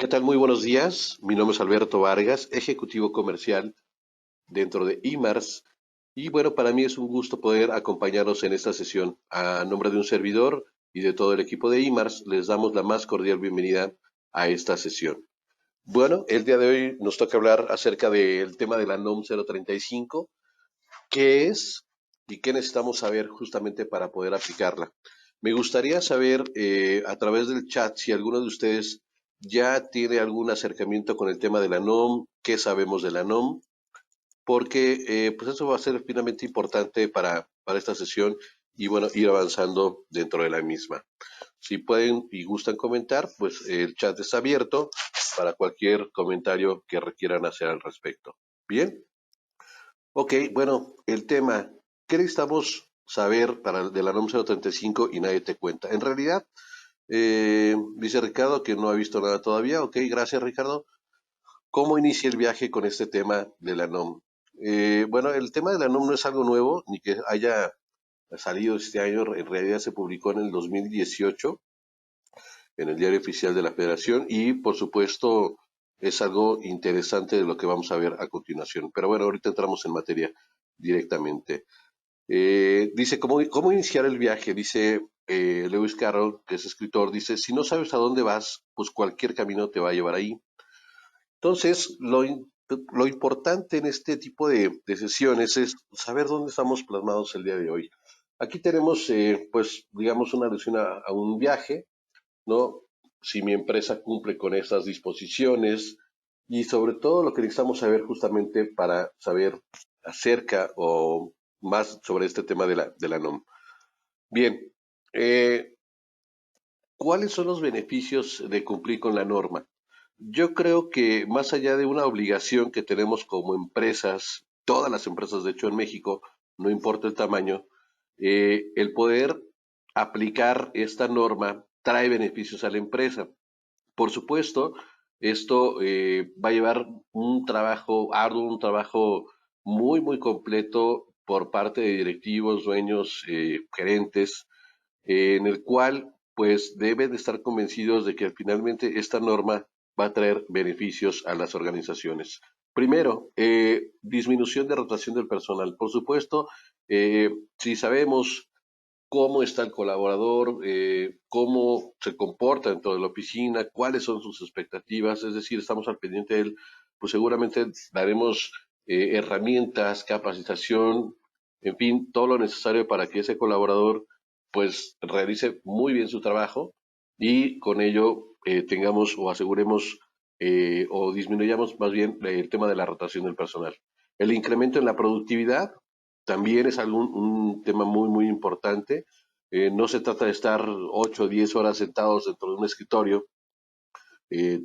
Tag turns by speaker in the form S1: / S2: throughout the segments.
S1: ¿Qué tal? Muy buenos días. Mi nombre es Alberto Vargas, ejecutivo comercial dentro de IMARS. Y bueno, para mí es un gusto poder acompañarnos en esta sesión. A nombre de un servidor y de todo el equipo de IMARS, les damos la más cordial bienvenida a esta sesión. Bueno, el día de hoy nos toca hablar acerca del tema de la NOM 035, qué es y qué necesitamos saber justamente para poder aplicarla. Me gustaría saber a través del chat si alguno de ustedes ya tiene algún acercamiento con el tema de la NOM, qué sabemos de la NOM, porque pues eso va a ser finalmente importante para esta sesión y bueno, ir avanzando dentro de la misma. Si pueden y gustan comentar, pues el chat está abierto para cualquier comentario que requieran hacer al respecto. Bien. Ok, bueno, el tema, ¿qué necesitamos saber para de la NOM 035 y nadie te cuenta? En realidad, dice Ricardo que no ha visto nada todavía. Ok, gracias Ricardo. ¿Cómo inicia el viaje con este tema de la NOM? Bueno, el tema de la NOM no es algo nuevo, ni que haya salido este año, en realidad se publicó en el 2018 en el Diario Oficial de la Federación y por supuesto es algo interesante de lo que vamos a ver a continuación. Pero bueno, ahorita entramos en materia directamente. Dice, ¿cómo iniciar el viaje? Dice Lewis Carroll, que es escritor, dice, si no sabes a dónde vas, pues cualquier camino te va a llevar ahí. Entonces, lo importante en este tipo de sesiones es saber dónde estamos plasmados el día de hoy. Aquí tenemos, pues, digamos, una alusión a un viaje, ¿no? Si mi empresa cumple con estas disposiciones y sobre todo lo que necesitamos saber justamente para saber acerca o más sobre este tema de la NOM. Bien, eh, ¿cuáles son los beneficios de cumplir con la norma? Yo creo que más allá de una obligación que tenemos como empresas, todas las empresas de hecho en México, no importa el tamaño, el poder aplicar esta norma trae beneficios a la empresa. Por supuesto, esto va a llevar un trabajo arduo, un trabajo muy, muy completo por parte de directivos, dueños, gerentes, en el cual pues deben estar convencidos de que finalmente esta norma va a traer beneficios a las organizaciones. Primero, disminución de rotación del personal. Por supuesto, si sabemos cómo está el colaborador, cómo se comporta dentro de la oficina, cuáles son sus expectativas, es decir, estamos al pendiente de él, pues seguramente daremos herramientas, capacitación, en fin, todo lo necesario para que ese colaborador pues realice muy bien su trabajo y con ello tengamos o aseguremos o disminuyamos más bien el tema de la rotación del personal. El incremento en la productividad también es un tema muy, muy importante. No se trata de estar 8 o 10 horas sentados dentro de un escritorio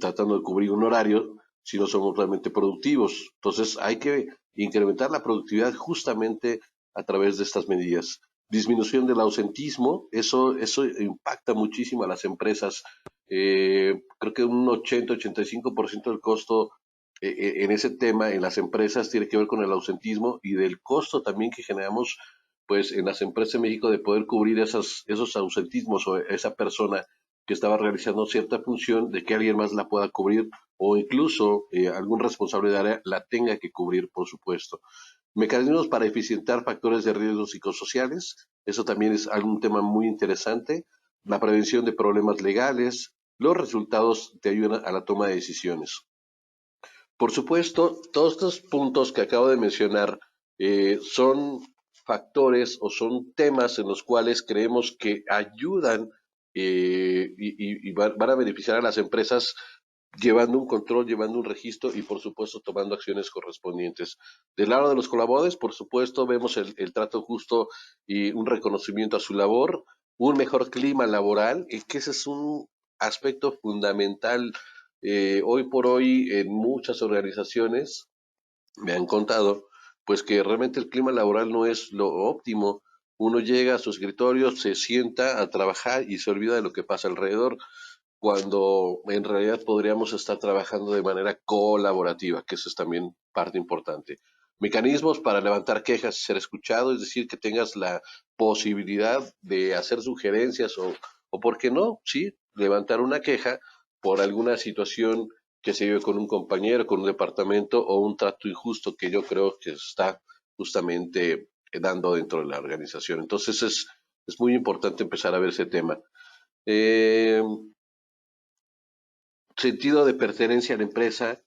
S1: tratando de cubrir un horario si no somos realmente productivos. Entonces hay que incrementar la productividad justamente a través de estas medidas. Disminución del ausentismo, eso impacta muchísimo a las empresas. Creo que un 80-85% del costo en ese tema en las empresas tiene que ver con el ausentismo y del costo también que generamos pues en las empresas de México de poder cubrir esos ausentismos o esa persona que estaba realizando cierta función de que alguien más la pueda cubrir o incluso algún responsable de área la tenga que cubrir, por supuesto. Mecanismos para eficientar factores de riesgo psicosociales, eso también es algún tema muy interesante. La prevención de problemas legales, los resultados te ayudan a la toma de decisiones. Por supuesto, todos estos puntos que acabo de mencionar son factores o son temas en los cuales creemos que ayudan y van a beneficiar a las empresas llevando un control, llevando un registro y por supuesto tomando acciones correspondientes. Del lado de los colaboradores, por supuesto, vemos el trato justo y un reconocimiento a su labor, un mejor clima laboral, y que ese es un aspecto fundamental. Hoy por hoy en muchas organizaciones me han contado pues que realmente el clima laboral no es lo óptimo. Uno llega a su escritorio, se sienta a trabajar y se olvida de lo que pasa alrededor cuando en realidad podríamos estar trabajando de manera colaborativa, que eso es también parte importante. Mecanismos para levantar quejas y ser escuchado, es decir, que tengas la posibilidad de hacer sugerencias o ¿por qué no? Sí, levantar una queja por alguna situación que se vive con un compañero, con un departamento o un trato injusto que yo creo que está justamente dando dentro de la organización. Entonces es muy importante empezar a ver ese tema. Eh, Sentido de pertenencia a la empresa.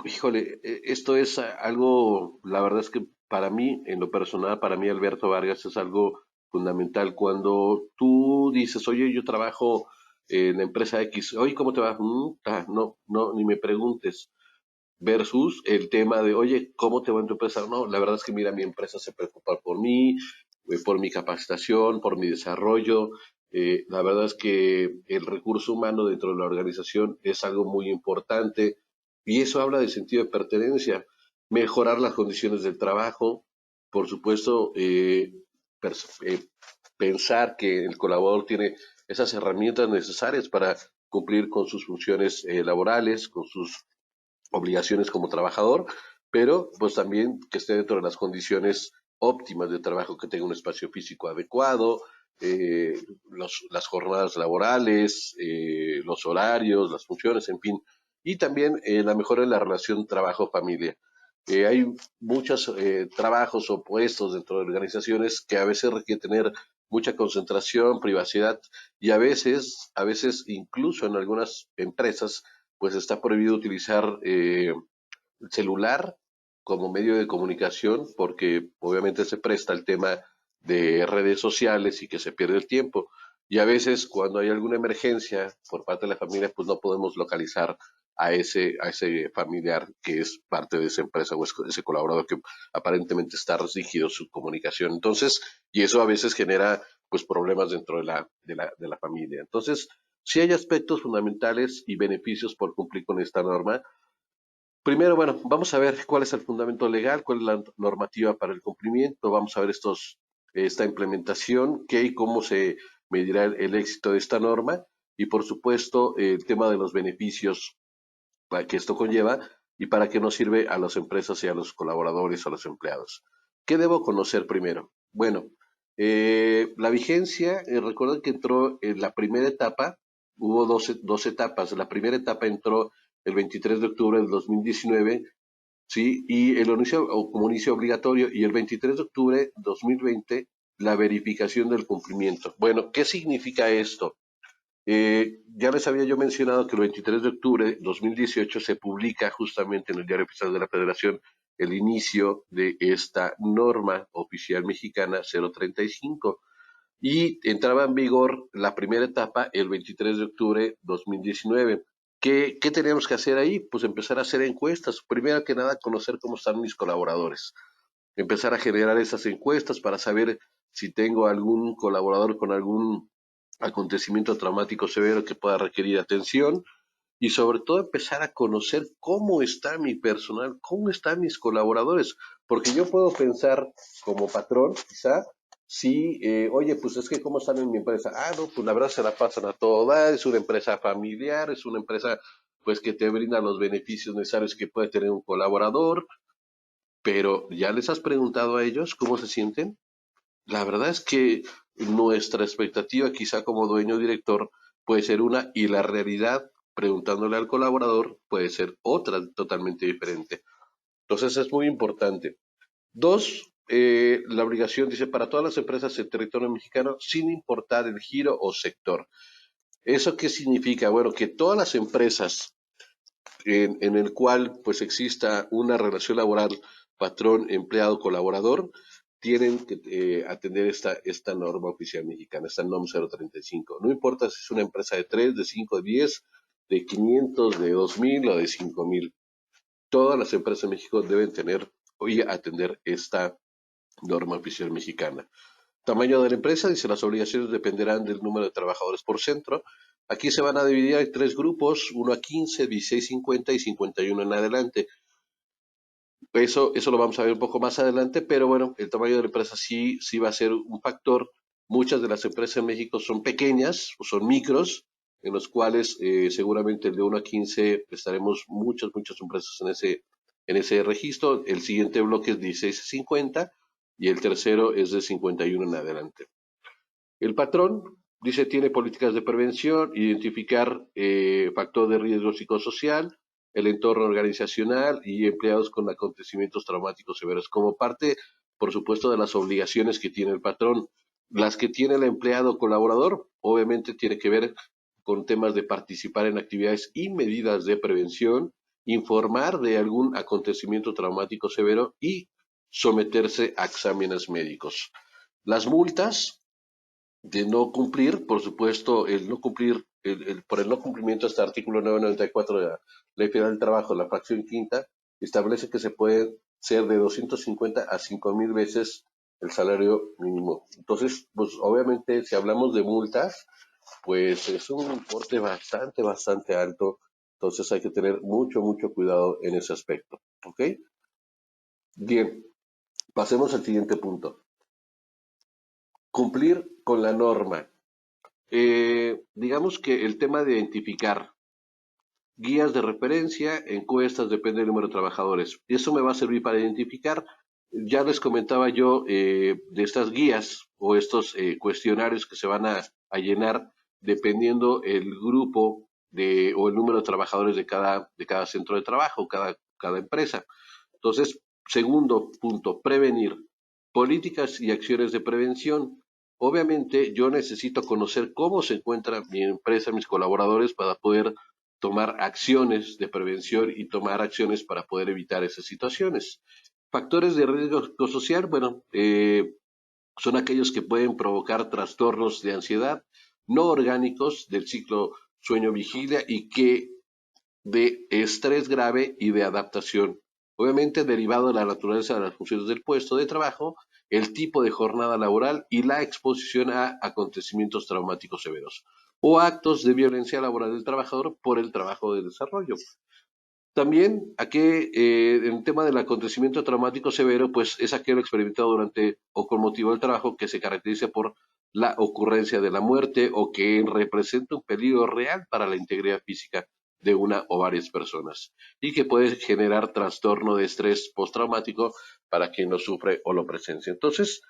S1: Híjole, esto es algo, la verdad es que para mí, en lo personal, para mí Alberto Vargas es algo fundamental. Cuando tú dices, oye, yo trabajo en la empresa X, oye, ¿cómo te va? No, no, ni me preguntes. Versus el tema de, oye, ¿cómo te va en tu empresa? No, la verdad es que mira, mi empresa se preocupa por mí, por mi capacitación, por mi desarrollo. La verdad es que el recurso humano dentro de la organización es algo muy importante y eso habla de sentido de pertenencia, mejorar las condiciones del trabajo, por supuesto, pensar que el colaborador tiene esas herramientas necesarias para cumplir con sus funciones laborales, con sus obligaciones como trabajador, pero pues también que esté dentro de las condiciones óptimas de trabajo, que tenga un espacio físico adecuado, las jornadas laborales, los horarios, las funciones, en fin, y también la mejora en la relación trabajo-familia. Hay muchos trabajos o puestos dentro de organizaciones que a veces requieren tener mucha concentración, privacidad y a veces incluso en algunas empresas pues está prohibido utilizar el celular como medio de comunicación porque obviamente se presta el tema de redes sociales y que se pierde el tiempo. Y a veces cuando hay alguna emergencia por parte de la familia, pues no podemos localizar a ese familiar que es parte de esa empresa o ese colaborador que aparentemente está restringido su comunicación. Entonces, y eso a veces genera pues problemas dentro de de la familia. Entonces, sí hay aspectos fundamentales y beneficios por cumplir con esta norma. Primero, bueno, vamos a ver cuál es el fundamento legal, cuál es la normativa para el cumplimiento, vamos a ver esta implementación, qué y cómo se medirá el éxito de esta norma y, por supuesto, el tema de los beneficios que esto conlleva y para qué nos sirve a las empresas y a los colaboradores o a los empleados. ¿Qué debo conocer primero? Bueno, la vigencia, recuerden que entró en la primera etapa, hubo dos etapas. La primera etapa entró el 23 de octubre del 2019, ¿sí? Y el inicio, o como inicio obligatorio, y el 23 de octubre de 2020, la verificación del cumplimiento. Bueno, ¿qué significa esto? Ya les había yo mencionado que el 23 de octubre de 2018 se publica justamente en el Diario Oficial de la Federación el inicio de esta norma oficial mexicana 035 y entraba en vigor la primera etapa el 23 de octubre 2019. ¿Qué teníamos que hacer ahí? Pues empezar a hacer encuestas. Primero que nada, conocer cómo están mis colaboradores. Empezar a generar esas encuestas para saber si tengo algún colaborador con algún acontecimiento traumático severo que pueda requerir atención y sobre todo empezar a conocer cómo está mi personal, cómo están mis colaboradores, porque yo puedo pensar como patrón, quizá, si, oye, pues es que cómo están en mi empresa. Ah, no, pues la verdad se la pasan a toda, es una empresa familiar, es una empresa pues que te brinda los beneficios necesarios que puede tener un colaborador, pero ¿ya les has preguntado a ellos cómo se sienten? La verdad es que nuestra expectativa, quizá como dueño o director, puede ser una y la realidad, preguntándole al colaborador, puede ser otra totalmente diferente. Entonces es muy importante. Dos, la obligación dice para todas las empresas del territorio mexicano, sin importar el giro o sector. ¿Eso qué significa? Bueno, que todas las empresas en el cual pues exista una relación laboral patrón, empleado, colaborador, tienen que atender esta norma oficial mexicana, esta NOM 035. No importa si es una empresa de 3, de 5, de 10, de 500, de 2000 o de 5000. Todas las empresas en México deben tener y atender esta norma oficial mexicana. Tamaño de la empresa, dice, las obligaciones dependerán del número de trabajadores por centro. Aquí se van a dividir en tres grupos, 1 a 15, 16, 50 y 51 en adelante. Eso lo vamos a ver un poco más adelante, pero bueno, el tamaño de la empresa sí va a ser un factor. Muchas de las empresas en México son pequeñas o son micros, en los cuales seguramente el de 1 a 15 estaremos muchas empresas en ese registro. El siguiente bloque es 16 a 50 y el tercero es de 51 en adelante. El patrón Dice, tiene políticas de prevención, identificar factor de riesgo psicosocial, el entorno organizacional y empleados con acontecimientos traumáticos severos, como parte, por supuesto, de las obligaciones que tiene el patrón. Las que tiene el empleado colaborador, obviamente, tiene que ver con temas de participar en actividades y medidas de prevención, informar de algún acontecimiento traumático severo y someterse a exámenes médicos. Las multas de no cumplir, por supuesto, el no cumplir, por el no cumplimiento de este artículo 994 de la Ley Federal del Trabajo, la fracción quinta, establece que se puede ser de 250 a 5,000 veces el salario mínimo. Entonces, pues obviamente, si hablamos de multas, pues es un importe bastante, bastante alto. Entonces hay que tener mucho, mucho cuidado en ese aspecto. ¿Ok? Bien, pasemos al siguiente punto. Cumplir con la norma. Digamos que el tema de identificar guías de referencia, encuestas, depende del número de trabajadores. Eso me va a servir para identificar. Ya les comentaba yo de estas guías o estos cuestionarios que se van a llenar dependiendo el grupo o el número de trabajadores de cada centro de trabajo, cada empresa. Entonces, segundo punto, prevenir. Políticas y acciones de prevención. Obviamente, yo necesito conocer cómo se encuentra mi empresa, mis colaboradores, para poder tomar acciones de prevención y tomar acciones para poder evitar esas situaciones. Factores de riesgo psicosocial, bueno, son aquellos que pueden provocar trastornos de ansiedad no orgánicos del ciclo sueño-vigilia y que de estrés grave y de adaptación. Obviamente derivado de la naturaleza de las funciones del puesto de trabajo, el tipo de jornada laboral y la exposición a acontecimientos traumáticos severos o actos de violencia laboral del trabajador por el trabajo de desarrollo. También aquí, en el tema del acontecimiento traumático severo, pues es aquel experimentado durante o con motivo del trabajo que se caracteriza por la ocurrencia de la muerte o que representa un peligro real para la integridad física de una o varias personas y que puede generar trastorno de estrés postraumático para quien lo sufre o lo presencia. Entonces,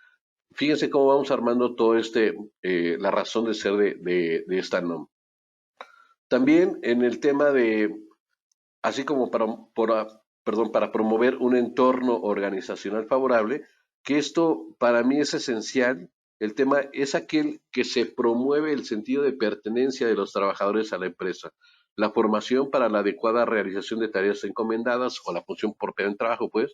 S1: fíjense cómo vamos armando todo la razón de ser de esta NOM. También en el tema de así como para promover un entorno organizacional favorable, que esto para mí es esencial. El tema es aquel que se promueve el sentido de pertenencia de los trabajadores a la empresa, la formación para la adecuada realización de tareas encomendadas o la función propia del trabajo, pues,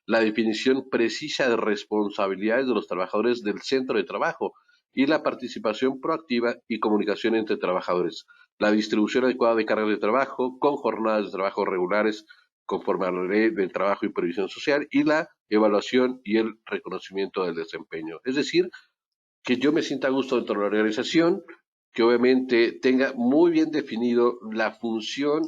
S1: la definición precisa de responsabilidades de los trabajadores del centro de trabajo y la participación proactiva y comunicación entre trabajadores, la distribución adecuada de cargas de trabajo con jornadas de trabajo regulares conforme a la ley del trabajo y previsión social y la evaluación y el reconocimiento del desempeño. Es decir, que yo me sienta a gusto dentro de la organización, que obviamente tenga muy bien definido la función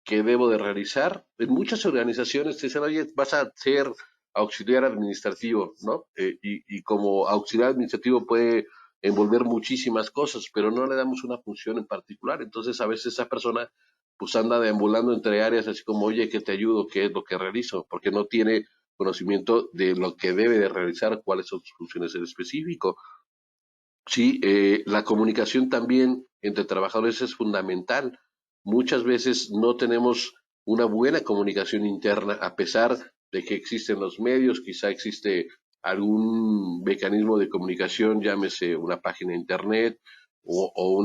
S1: que debo de realizar. En muchas organizaciones te dicen, oye, vas a ser auxiliar administrativo, ¿no? Y como auxiliar administrativo puede envolver muchísimas cosas, pero no le damos una función en particular. Entonces, a veces esa persona pues anda deambulando entre áreas así como, oye, ¿qué te ayudo? ¿Qué es lo que realizo? Porque no tiene conocimiento de lo que debe de realizar, cuáles son sus funciones en específico. Sí, la comunicación también entre trabajadores es fundamental. Muchas veces no tenemos una buena comunicación interna, a pesar de que existen los medios, quizá existe algún mecanismo de comunicación, llámese una página de internet o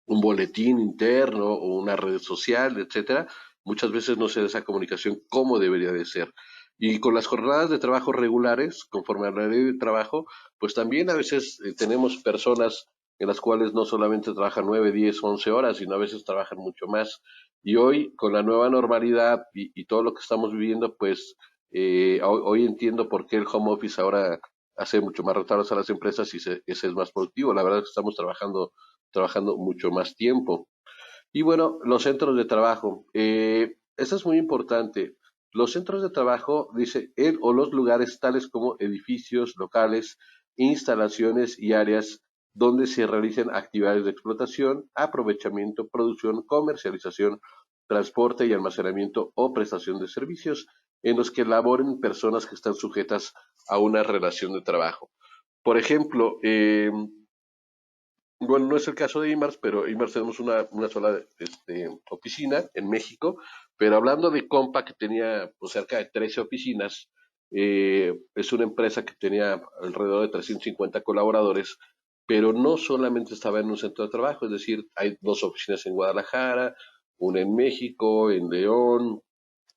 S1: un boletín interno o una red social, etcétera. Muchas veces no se da esa comunicación como debería de ser. Y con las jornadas de trabajo regulares, conforme a la ley de trabajo, pues también a veces tenemos personas en las cuales no solamente trabajan 9, 10, 11 horas, sino a veces trabajan mucho más. Y hoy, con la nueva normalidad y todo lo que estamos viviendo, pues hoy entiendo por qué el home office ahora hace mucho más rentables a las empresas y ese es más productivo. La verdad es que estamos trabajando mucho más tiempo. Y bueno, los centros de trabajo. Eso es muy importante. Los centros de trabajo, dice él, o los lugares tales como edificios, locales, instalaciones y áreas donde se realicen actividades de explotación, aprovechamiento, producción, comercialización, transporte y almacenamiento o prestación de servicios en los que laboren personas que están sujetas a una relación de trabajo. Por ejemplo, Bueno, no es el caso de IMARS, pero IMARS tenemos una sola oficina en México, pero hablando de Compa, que tenía pues, cerca de 13 oficinas, es una empresa que tenía alrededor de 350 colaboradores, pero no solamente estaba en un centro de trabajo, es decir, hay dos oficinas en Guadalajara, una en México, en León,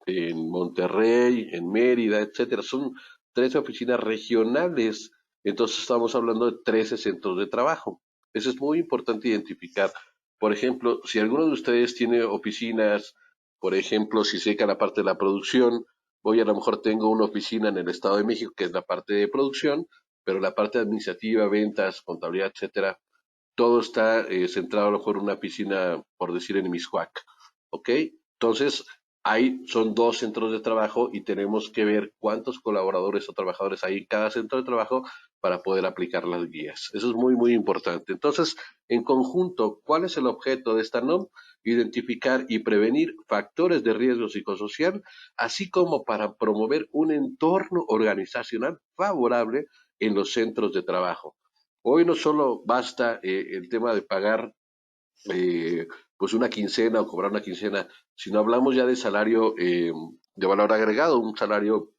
S1: en Monterrey, en Mérida, etcétera. Son 13 oficinas regionales, entonces estamos hablando de 13 centros de trabajo. Eso es muy importante identificar. Por ejemplo, si alguno de ustedes tiene oficinas, por ejemplo, si se dedica a la parte de la producción, hoy a lo mejor tengo una oficina en el Estado de México, que es la parte de producción, pero la parte administrativa, ventas, contabilidad, etcétera, todo está centrado a lo mejor en una oficina, por decir, en Miscuac, ¿ok? Entonces, ahí son dos centros de trabajo y tenemos que ver cuántos colaboradores o trabajadores hay en cada centro de trabajo para poder aplicar las guías. Eso es muy, muy importante. Entonces, en conjunto, ¿cuál es el objeto de esta NOM? Identificar y prevenir factores de riesgo psicosocial, así como para promover un entorno organizacional favorable en los centros de trabajo. Hoy no solo basta el tema de pagar eh, pues una quincena o cobrar una quincena, sino hablamos ya de salario de valor agregado, un salario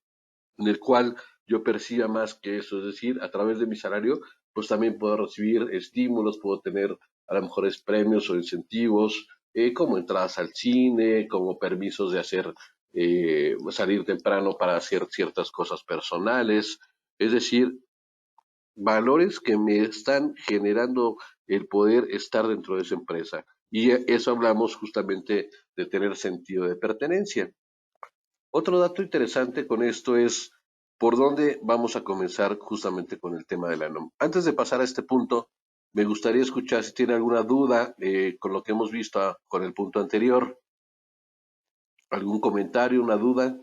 S1: en el cual yo perciba más que eso, es decir, a través de mi salario, pues también puedo recibir estímulos, puedo tener a lo mejor premios o incentivos, como entradas al cine, como permisos de hacer, salir temprano para hacer ciertas cosas personales, es decir, valores que me están generando el poder estar dentro de esa empresa. Y eso hablamos justamente de tener sentido de pertenencia. Otro dato interesante con esto es por dónde vamos a comenzar justamente con el tema de la NOM. Antes de pasar a este punto, me gustaría escuchar si tiene alguna duda con lo que hemos visto con el punto anterior, algún comentario, una duda.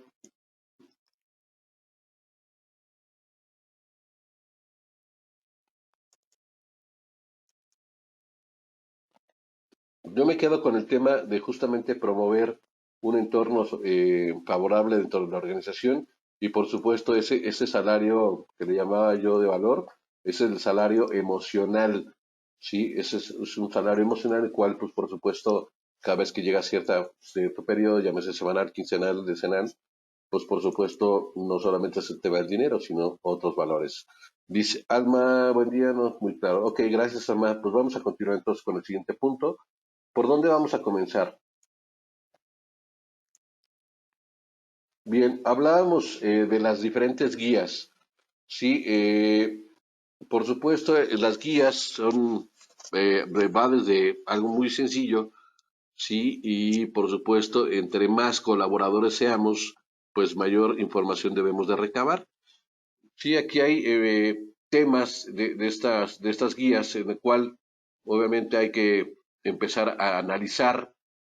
S1: Yo me quedo con el tema de justamente promover un entorno favorable dentro de la organización y por supuesto ese salario que le llamaba yo de valor es el salario emocional, ¿sí? Ese es un salario emocional el cual pues por supuesto cada vez que llega cierto periodo, llámese semanal, quincenal, decenal, pues por supuesto no solamente se te va el dinero, sino otros valores. Dice Alma, buen día, no, muy claro. Ok, gracias Alma. Pues vamos a continuar entonces con el siguiente punto. ¿Por dónde vamos a comenzar? Bien, hablábamos de las diferentes guías. Sí, por supuesto, las guías son, va desde algo muy sencillo, sí, y por supuesto, entre más colaboradores seamos, pues mayor información debemos de recabar. Sí, aquí hay temas de estas guías en el cual obviamente hay que empezar a analizar.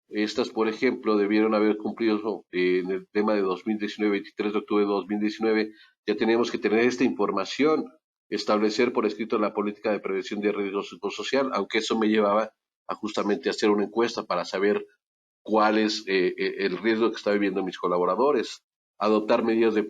S1: Estas, por ejemplo, debieron haber cumplido en el tema de 2019, 23 de octubre de 2019. Ya tenemos que tener esta información, establecer por escrito la política de prevención de riesgo psicosocial, aunque eso me llevaba a justamente hacer una encuesta para saber cuál es el riesgo que está viviendo mis colaboradores, adoptar medidas de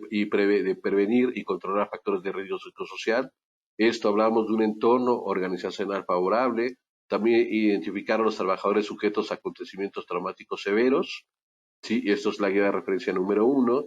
S1: prevenir y controlar factores de riesgo psicosocial. Esto hablamos de un entorno organizacional favorable, también identificar a los trabajadores sujetos a acontecimientos traumáticos severos, ¿sí? Y esto es la guía de referencia número uno,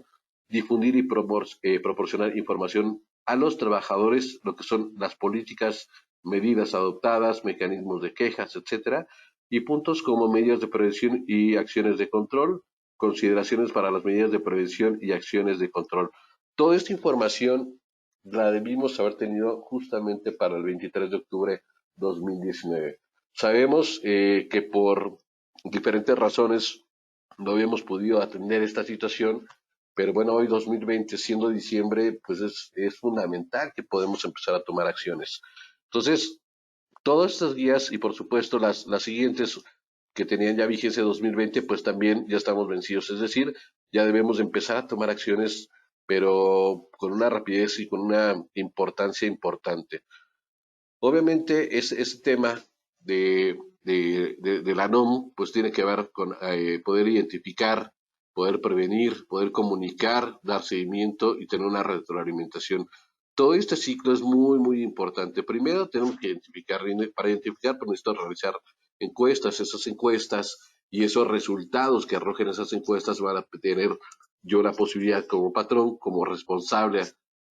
S1: difundir y proporcionar información a los trabajadores, lo que son las políticas, medidas adoptadas, mecanismos de quejas, etcétera, y puntos como medidas de prevención y acciones de control, consideraciones para las medidas de prevención y acciones de control. Toda esta información la debimos haber tenido justamente para el 23 de octubre de 2019. Sabemos que por diferentes razones no habíamos podido atender esta situación, pero bueno, hoy 2020, siendo diciembre, pues es fundamental que podemos empezar a tomar acciones. Entonces, todas estas guías y por supuesto las siguientes que tenían ya vigencia 2020, pues también ya estamos vencidos. Es decir, ya debemos de empezar a tomar acciones, pero con una rapidez y con una importancia importante. Obviamente, ese tema de la NOM, pues tiene que ver con poder identificar, poder prevenir, poder comunicar, dar seguimiento y tener una retroalimentación. Todo este ciclo es muy, muy importante. Primero tenemos que identificar, para identificar, pues necesito realizar encuestas. Esas encuestas y esos resultados que arrojen esas encuestas van a tener yo la posibilidad como patrón, como responsable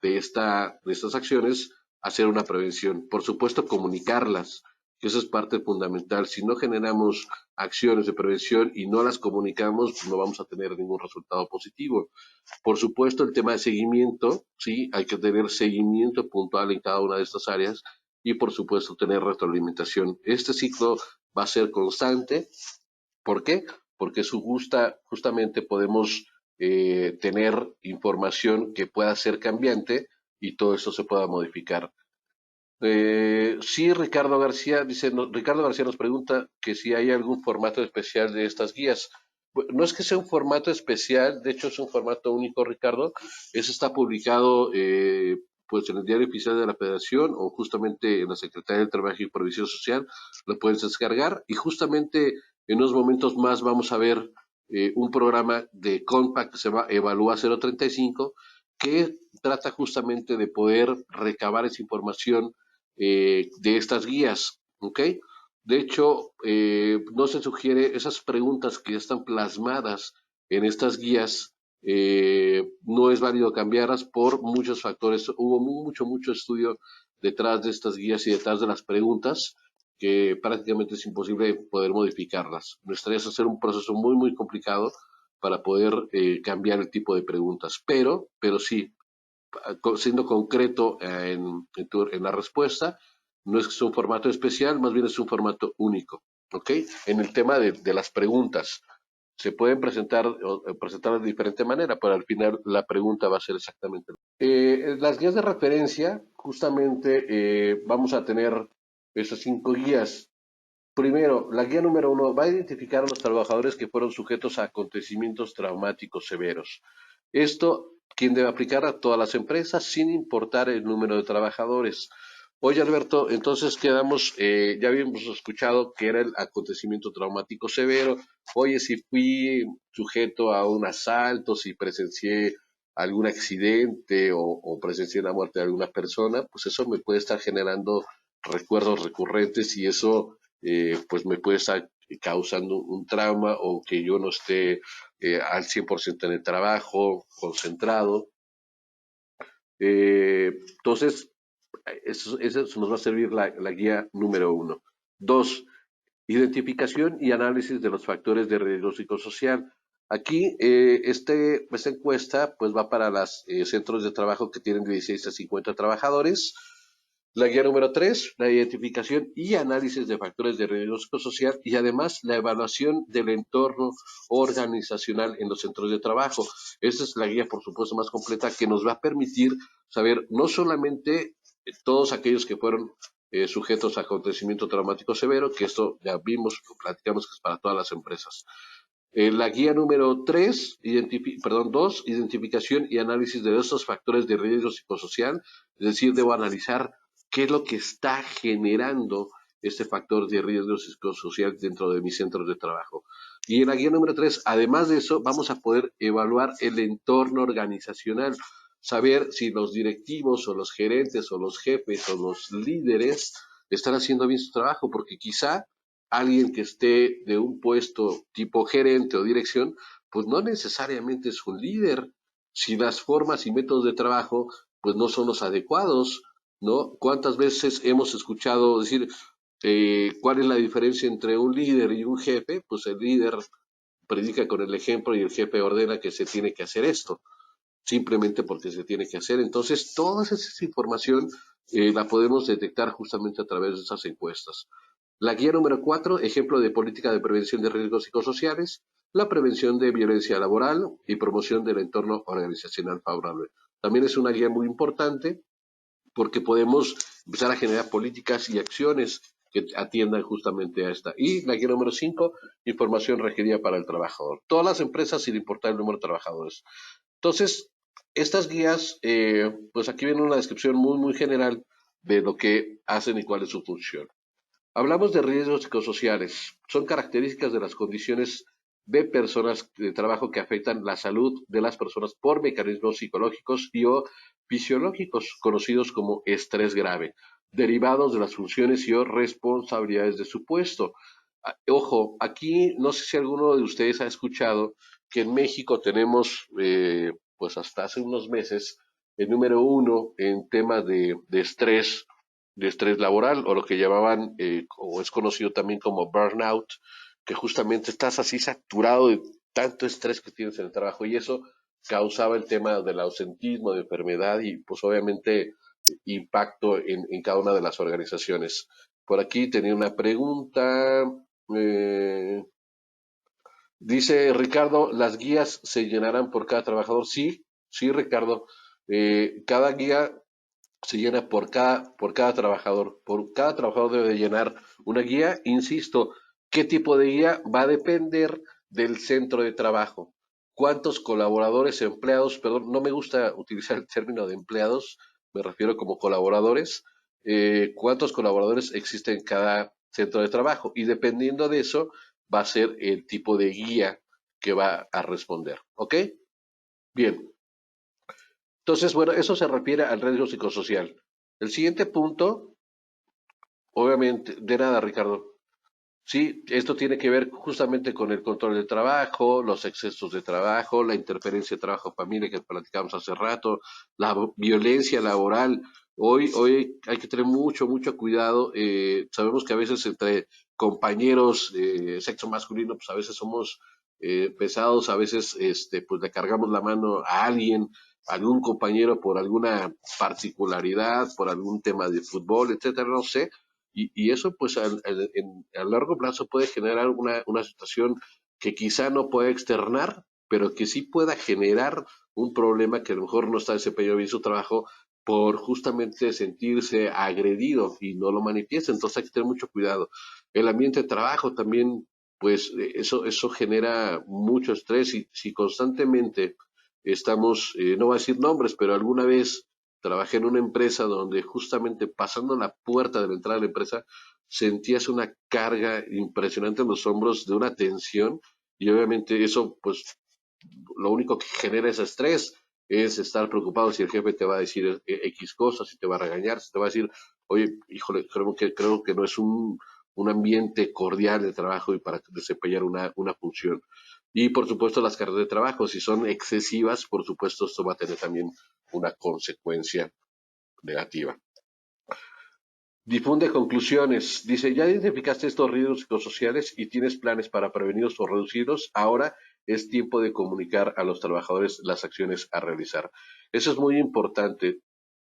S1: de estas acciones, hacer una prevención. Por supuesto, comunicarlas, que eso es parte fundamental. Si no generamos acciones de prevención y no las comunicamos, pues no vamos a tener ningún resultado positivo. Por supuesto, el tema de seguimiento, sí, hay que tener seguimiento puntual en cada una de estas áreas y por supuesto tener retroalimentación. Este ciclo va a ser constante. ¿Por qué? Porque justamente podemos tener información que pueda ser cambiante y todo esto se pueda modificar. Sí, Ricardo García dice, Ricardo García nos pregunta que si hay algún formato especial de estas guías. No es que sea un formato especial, de hecho es un formato único, Ricardo. Eso está publicado pues en el Diario Oficial de la Federación o justamente en la Secretaría del Trabajo y Previsión Social. Lo puedes descargar y justamente en unos momentos más vamos a ver un programa de Compact que se llama Evalúa 035 que trata justamente de poder recabar esa información de estas guías, ¿ok? De hecho, no se sugiere esas preguntas que ya están plasmadas en estas guías, no es válido cambiarlas por muchos factores. Hubo mucho estudio detrás de estas guías y detrás de las preguntas que prácticamente es imposible poder modificarlas. Necesitarías hacer un proceso muy complicado para poder cambiar el tipo de preguntas. Pero sí, siendo concreto en la respuesta, no es que sea un formato especial, más bien es un formato único, ¿ok? En el tema de las preguntas, se pueden presentar de diferente manera, pero al final la pregunta va a ser exactamente. Las guías de referencia, justamente vamos a tener esas 5 guías. Primero, la guía número 1 va a identificar a los trabajadores que fueron sujetos a acontecimientos traumáticos severos. Esto tiende a aplicar a todas las empresas sin importar el número de trabajadores. Oye, Alberto, entonces quedamos, ya habíamos escuchado que era el acontecimiento traumático severo. Oye, si fui sujeto a un asalto, si presencié algún accidente o presencié la muerte de alguna persona, pues eso me puede estar generando recuerdos recurrentes y eso pues me puede estar causando un trauma o que yo no esté al 100% en el trabajo, concentrado. Entonces, eso nos va a servir la guía número 1. 2, identificación y análisis de los factores de riesgo psicosocial. Aquí, esta encuesta pues va para los centros de trabajo que tienen de 16 a 50 trabajadores. La guía número 3, la identificación y análisis de factores de riesgo social y además la evaluación del entorno organizacional en los centros de trabajo. Esta es la guía, por supuesto, más completa que nos va a permitir saber no solamente todos aquellos que fueron sujetos a acontecimiento traumático severo, que esto ya vimos, lo platicamos que es para todas las empresas. La guía número 3, 2, identificación y análisis de estos factores de riesgo psicosocial, es decir, debo analizar qué es lo que está generando este factor de riesgo psicosocial dentro de mis centros de trabajo. Y en la guía número 3, además de eso, vamos a poder evaluar el entorno organizacional, saber si los directivos o los gerentes o los jefes o los líderes están haciendo bien su trabajo, porque quizá alguien que esté de un puesto tipo gerente o dirección, pues no necesariamente es un líder. Si las formas y métodos de trabajo, pues no son los adecuados, ¿no? ¿Cuántas veces hemos escuchado decir cuál es la diferencia entre un líder y un jefe? Pues el líder predica con el ejemplo y el jefe ordena que se tiene que hacer esto, simplemente porque se tiene que hacer. Entonces, toda esa información la podemos detectar justamente a través de esas encuestas. La guía número 4, ejemplo de política de prevención de riesgos psicosociales, la prevención de violencia laboral y promoción del entorno organizacional favorable. También es una guía muy importante porque podemos empezar a generar políticas y acciones que atiendan justamente a esta. Y la guía número 5, información requerida para el trabajador. Todas las empresas, sin importar el número de trabajadores. Entonces, estas guías, pues aquí viene una descripción muy general de lo que hacen y cuál es su función. Hablamos de riesgos psicosociales. Son características de las condiciones de personas de trabajo que afectan la salud de las personas por mecanismos psicológicos y o fisiológicos conocidos como estrés grave, derivados de las funciones y o responsabilidades de su puesto. Ojo, aquí no sé si alguno de ustedes ha escuchado que en México tenemos, pues hasta hace unos meses, el número uno en temas de estrés laboral, o lo que llamaban, o es conocido también como burnout, que justamente estás así saturado de tanto estrés que tienes en el trabajo y eso causaba el tema del ausentismo, de enfermedad y pues obviamente impacto en cada una de las organizaciones. Por aquí tenía una pregunta. eh, Dice Ricardo, ¿las guías se llenarán por cada trabajador? Sí, sí, Ricardo. Cada guía se llena por cada trabajador. Por cada trabajador debe de llenar una guía. Insisto, ¿qué tipo de guía? Va a depender del centro de trabajo. ¿Cuántos colaboradores, empleados? Perdón, no me gusta utilizar el término de empleados, me refiero como colaboradores. ¿Cuántos colaboradores existen en cada centro de trabajo? Y dependiendo de eso, va a ser el tipo de guía que va a responder. ¿Ok? Bien. Entonces, bueno, eso se refiere al riesgo psicosocial. El siguiente punto, obviamente, de nada, Ricardo. Sí, esto tiene que ver justamente con el control del trabajo, los excesos de trabajo, la interferencia de trabajo-familia que platicamos hace rato, la violencia laboral. Hoy hay que tener mucho cuidado. Sabemos que a veces entre compañeros de sexo masculino, pues a veces somos pesados, a veces pues le cargamos la mano a alguien, a algún compañero por alguna particularidad, por algún tema de fútbol, etcétera, no sé, y eso pues a largo plazo puede generar una situación que quizá no pueda externar, pero que sí pueda generar un problema que a lo mejor no está desempeñando bien su trabajo por justamente sentirse agredido y no lo manifiesta. Entonces hay que tener mucho cuidado. El ambiente de trabajo también, pues eso genera mucho estrés y si constantemente estamos, no voy a decir nombres, pero alguna vez trabajé en una empresa donde justamente pasando la puerta de la entrada de la empresa sentías una carga impresionante en los hombros de una tensión y obviamente eso pues lo único que genera es estrés, es estar preocupado si el jefe te va a decir X cosas, si te va a regañar, si te va a decir, oye, híjole, creo que no es un ambiente cordial de trabajo y para desempeñar una función. Y por supuesto las cargas de trabajo, si son excesivas, por supuesto esto va a tener también una consecuencia negativa. Difunde conclusiones. Dice, ya identificaste estos riesgos psicosociales y tienes planes para prevenirlos o reducirlos. Ahora es tiempo de comunicar a los trabajadores las acciones a realizar. Eso es muy importante.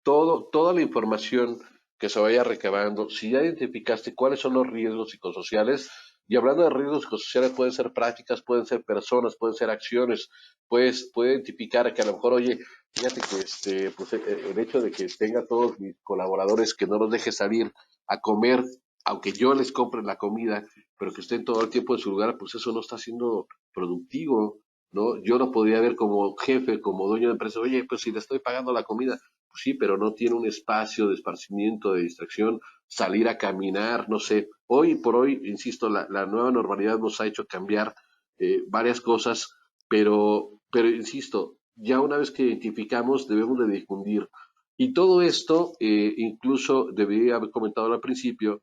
S1: Toda la información que se vaya recabando, si ya identificaste cuáles son los riesgos psicosociales, y hablando de riesgos psicosociales, pueden ser prácticas, pueden ser personas, pueden ser acciones, pues puede identificar que a lo mejor, oye, fíjate que pues, el hecho de que tenga todos mis colaboradores que no los deje salir a comer, aunque yo les compre la comida, pero que estén todo el tiempo en su lugar, pues eso no está siendo productivo, ¿no? Yo no podría ver como jefe, como dueño de empresa, oye, pues si le estoy pagando la comida, pues sí, pero no tiene un espacio de esparcimiento, de distracción, salir a caminar, no sé. Hoy por hoy, insisto, la nueva normalidad nos ha hecho cambiar varias cosas, pero insisto, ya una vez que identificamos, debemos de difundir. Y todo esto, incluso debería haber comentado al principio,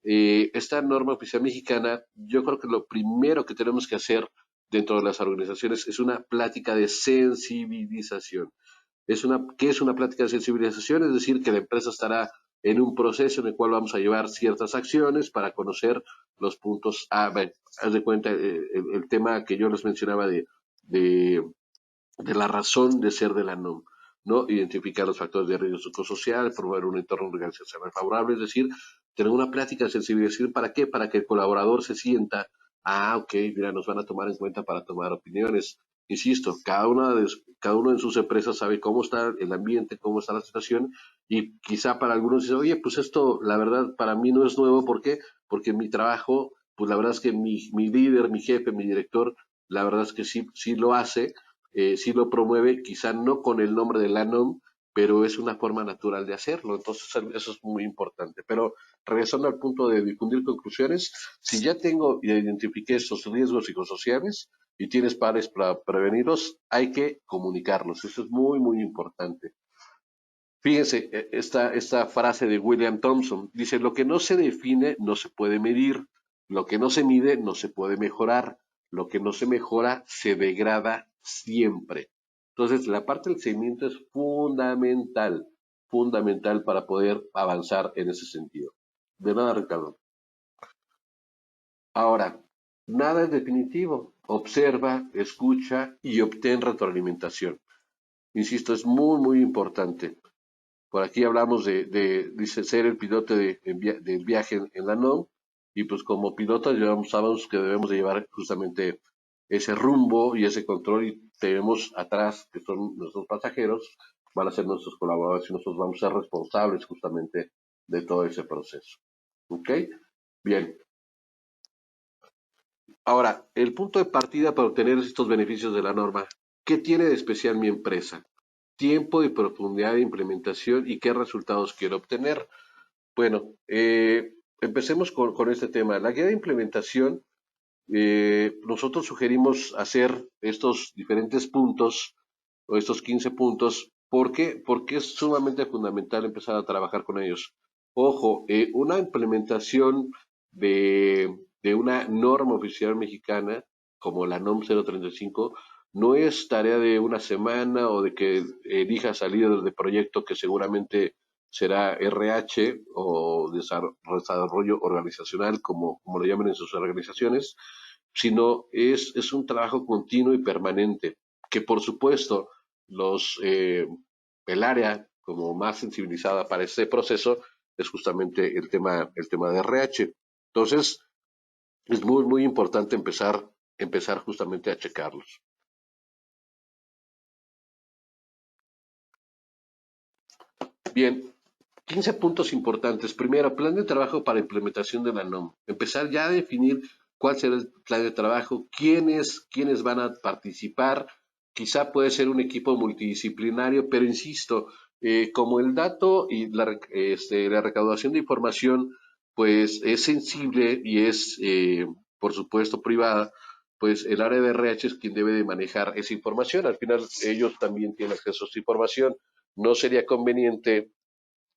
S1: esta norma oficial mexicana, yo creo que lo primero que tenemos que hacer dentro de las organizaciones es una plática de sensibilización. ¿Qué es una plática de sensibilización? Es decir, que la empresa estará en un proceso en el cual vamos a llevar ciertas acciones para conocer los puntos A. Bueno, haz de cuenta el tema que yo les mencionaba de, de la razón de ser de la NOM, ¿no? Identificar los factores de riesgo psicosocial, promover un entorno organizacional favorable, es decir, tener una plática de sensibilización, ¿para qué? Para que el colaborador se sienta, ok, mira, nos van a tomar en cuenta para tomar opiniones. Insisto, cada uno en sus empresas sabe cómo está el ambiente, cómo está la situación, y quizá para algunos dice, oye, pues esto, la verdad, para mí no es nuevo, ¿por qué? Porque mi trabajo, pues la verdad es que mi líder, mi jefe, mi director, la verdad es que sí lo hace, sí lo promueve, quizá no con el nombre de la NOM, pero es una forma natural de hacerlo. Entonces, eso es muy importante. Pero regresando al punto de difundir conclusiones, si ya tengo y identifiqué esos riesgos psicosociales, y tienes pares para prevenirlos, hay que comunicarlos. Eso es muy, muy importante. Fíjense, esta frase de William Thompson dice, lo que no se define no se puede medir, lo que no se mide no se puede mejorar, lo que no se mejora se degrada siempre. Entonces, la parte del seguimiento es fundamental, fundamental para poder avanzar en ese sentido. De nada, Ricardo. Ahora, nada es definitivo. Observa, escucha y obtén retroalimentación. Insisto, es muy, muy importante. Por aquí hablamos dice, ser el piloto del viaje en la NOM, y pues como pilotos sabemos que debemos de llevar justamente ese rumbo y ese control, y tenemos atrás, que son nuestros pasajeros, van a ser nuestros colaboradores y nosotros vamos a ser responsables justamente de todo ese proceso. ¿Ok? Bien. Ahora, el punto de partida para obtener estos beneficios de la norma, ¿qué tiene de especial mi empresa? Tiempo y profundidad de implementación y qué resultados quiero obtener. Bueno, empecemos con este tema. La guía de implementación, nosotros sugerimos hacer estos diferentes puntos o estos 15 puntos. ¿Por qué? Porque es sumamente fundamental empezar a trabajar con ellos. Ojo, una implementación de una norma oficial mexicana como la NOM 035 no es tarea de una semana o de que elijas al líder de proyecto que seguramente será RH o desarrollo organizacional, como lo llaman en sus organizaciones, sino es un trabajo continuo y permanente, que por supuesto el área como más sensibilizada para este proceso es justamente el tema de RH. Entonces, es muy, muy importante empezar justamente a checarlos. Bien, 15 puntos importantes. Primero, plan de trabajo para implementación de la NOM. Empezar ya a definir cuál será el plan de trabajo, quiénes van a participar. Quizá puede ser un equipo multidisciplinario, pero insisto, como el dato y la recaudación de información, pues es sensible y es, por supuesto, privada, pues el área de RH es quien debe de manejar esa información. Al final, ellos también tienen acceso a esa información. No sería conveniente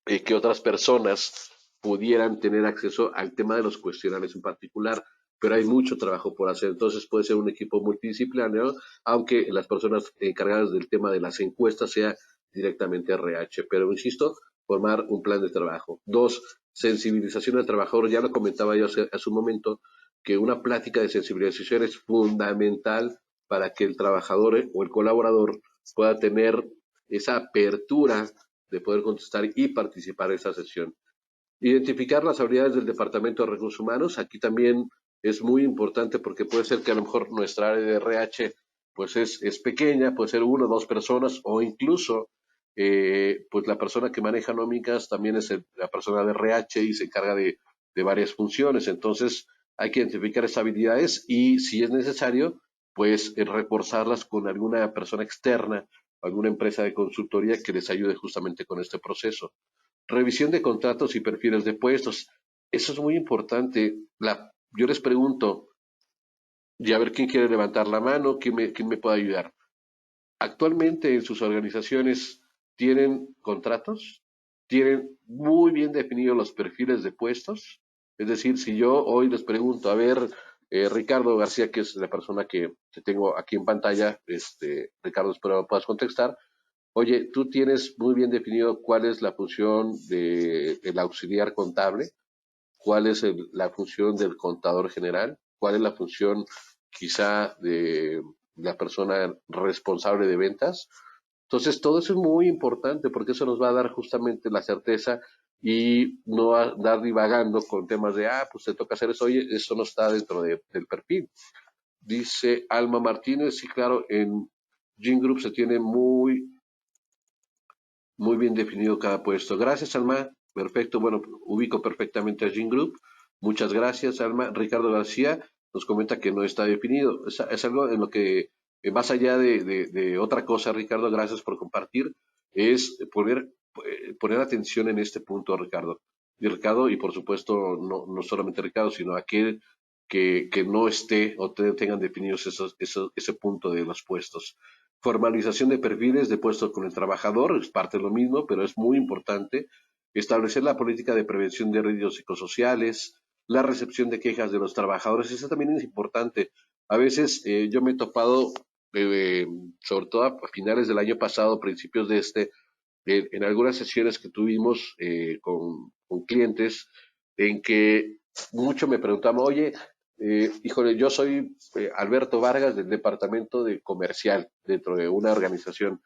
S1: que otras personas pudieran tener acceso al tema de los cuestionarios en particular, pero hay mucho trabajo por hacer. Entonces puede ser un equipo multidisciplinario, aunque las personas encargadas del tema de las encuestas sea directamente RH. Pero insisto, formar un plan de trabajo. Dos, sensibilización al trabajador. Ya lo comentaba yo hace un momento, que una plática de sensibilización es fundamental para que el trabajador o el colaborador pueda tener esa apertura de poder contestar y participar en esa sesión. Identificar las habilidades del Departamento de Recursos Humanos. Aquí también es muy importante porque puede ser que a lo mejor nuestra área de RH pues es pequeña, puede ser una o dos personas o incluso pues la persona que maneja nómicas también es la persona de RH y se encarga de varias funciones. Entonces hay que identificar esas habilidades y si es necesario pues reforzarlas con alguna persona externa, alguna empresa de consultoría que les ayude justamente con este proceso. Revisión de contratos y perfiles de puestos. Eso es muy importante. Yo les pregunto, y a ver quién quiere levantar la mano, quién me puede ayudar. Actualmente en sus organizaciones tienen contratos, tienen muy bien definidos los perfiles de puestos. Es decir, si yo hoy les pregunto, a ver, Ricardo García, que es la persona que tengo aquí en pantalla, Ricardo, espero puedas contestar. Oye, tú tienes muy bien definido cuál es la función del auxiliar contable, cuál es la función del contador general, cuál es la función quizá de la persona responsable de ventas. Entonces, todo eso es muy importante porque eso nos va a dar justamente la certeza y no andar divagando con temas de, pues te toca hacer eso, oye, eso no está dentro del perfil. Dice Alma Martínez, sí, claro, en Gene Group se tiene muy bien definido cada puesto. Gracias, Alma. Perfecto. Bueno, ubico perfectamente a Gene Group. Muchas gracias, Alma. Ricardo García nos comenta que no está definido. Es algo en lo que, más allá de otra cosa, Ricardo, gracias por compartir, es poner atención en este punto, Ricardo. Y Ricardo, y por supuesto, no solamente Ricardo, sino aquel que no esté o tengan definidos ese punto de los puestos. Formalización de perfiles de puestos con el trabajador, es parte de lo mismo, pero es muy importante. Establecer la política de prevención de riesgos psicosociales, la recepción de quejas de los trabajadores, eso también es importante. A veces yo me he topado, eh, sobre todo a finales del año pasado, principios de en algunas sesiones que tuvimos con clientes, en que mucho me preguntaban, oye, híjole, yo soy Alberto Vargas del departamento de comercial dentro de una organización.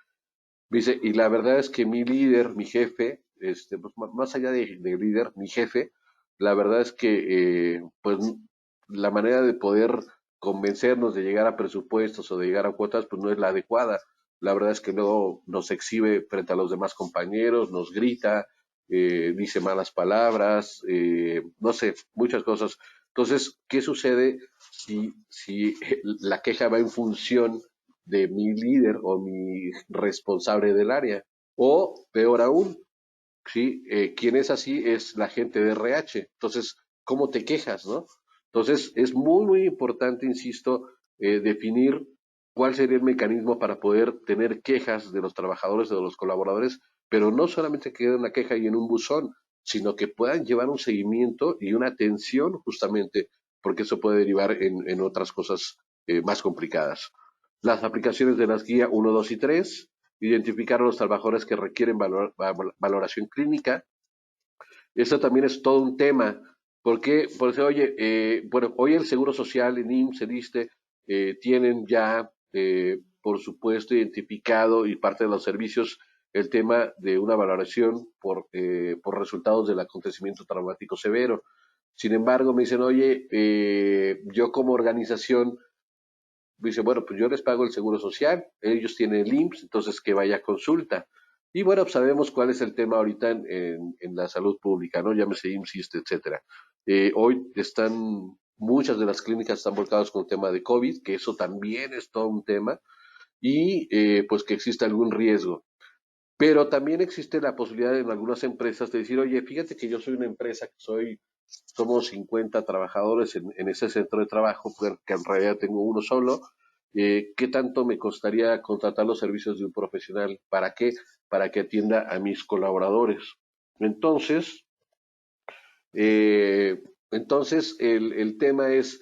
S1: Dice, y la verdad es que mi líder, mi jefe, pues, más allá de líder, mi jefe, la verdad es que pues la manera de poder convencernos de llegar a presupuestos o de llegar a cuotas, pues no es la adecuada. La verdad es que luego nos exhibe frente a los demás compañeros, nos grita, dice malas palabras, no sé, muchas cosas. Entonces, ¿qué sucede si la queja va en función de mi líder o mi responsable del área? O peor aún, ¿sí? Quien es así es la gente de RH. Entonces, ¿cómo te quejas, no? Entonces, es muy importante, insisto, definir cuál sería el mecanismo para poder tener quejas de los trabajadores o de los colaboradores, pero no solamente que quede una queja y en un buzón, sino que puedan llevar un seguimiento y una atención justamente, porque eso puede derivar en otras cosas más complicadas. Las aplicaciones de las guías 1, 2 y 3, identificar a los trabajadores que requieren valoración clínica. Eso también es todo un tema, porque, por eso, oye, bueno, hoy el Seguro Social, el IMSS, el ISSSTE, tienen ya, por supuesto, identificado y parte de los servicios el tema de una valoración por resultados del acontecimiento traumático severo. Sin embargo, me dicen, oye, yo como organización dice, bueno, pues yo les pago el seguro social, ellos tienen el IMSS, entonces que vaya a consulta. Y bueno, pues sabemos cuál es el tema ahorita en la salud pública, ¿no? Llámese IMSS, ISSSTE, etcétera. Hoy muchas de las clínicas están volcadas con el tema de COVID, que eso también es todo un tema, y pues que existe algún riesgo. Pero también existe la posibilidad en algunas empresas de decir, oye, fíjate que yo soy una empresa somos 50 trabajadores en ese centro de trabajo, que en realidad tengo uno solo. ¿Qué tanto me costaría contratar los servicios de un profesional? ¿Para qué? Para que atienda a mis colaboradores. Entonces, eh, el tema es,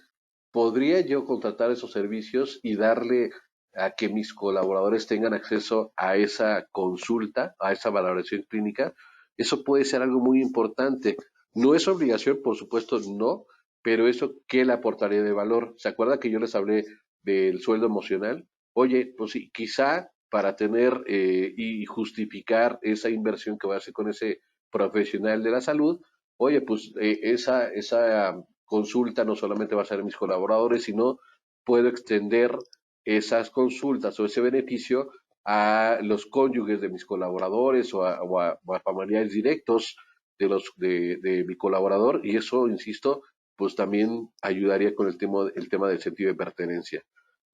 S1: ¿podría yo contratar esos servicios y darle a que mis colaboradores tengan acceso a esa consulta, a esa valoración clínica? Eso puede ser algo muy importante. No es obligación, por supuesto, no, pero eso, ¿qué le aportaría de valor? ¿Se acuerda que yo les hablé del sueldo emocional? Oye, pues sí, quizá para tener y justificar esa inversión que va a hacer con ese profesional de la salud, oye, pues esa consulta no solamente va a ser a mis colaboradores, sino puedo extender esas consultas o ese beneficio a los cónyuges de mis colaboradores o a familiares directos de mi colaborador, y eso, insisto, pues también ayudaría con el tema del sentido de pertenencia.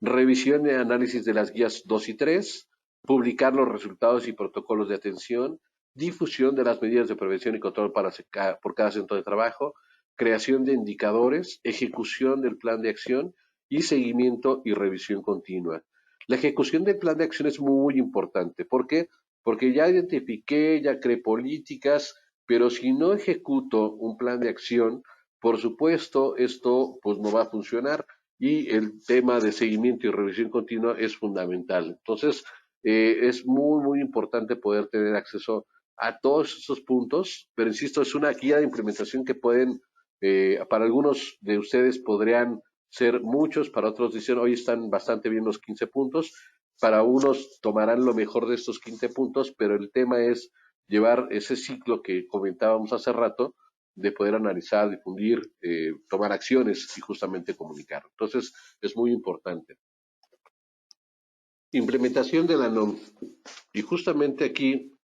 S1: Revisión y análisis de las guías 2 y 3, publicar los resultados y protocolos de atención, difusión de las medidas de prevención y control por cada centro de trabajo, creación de indicadores, ejecución del plan de acción y seguimiento y revisión continua. La ejecución del plan de acción es muy importante. ¿Por qué? Porque ya identifiqué, ya creé políticas, pero si no ejecuto un plan de acción, por supuesto, esto pues no va a funcionar, y el tema de seguimiento y revisión continua es fundamental. Entonces, es muy importante poder tener acceso a todos esos puntos, pero insisto, es una guía de implementación que para algunos de ustedes podrían ser muchos, para otros dicen, hoy están bastante bien los 15 puntos, para unos tomarán lo mejor de estos 15 puntos, pero el tema es llevar ese ciclo que comentábamos hace rato, de poder analizar, difundir, tomar acciones y justamente comunicar. Entonces, es muy importante. Implementación de la NOM. Y justamente aquí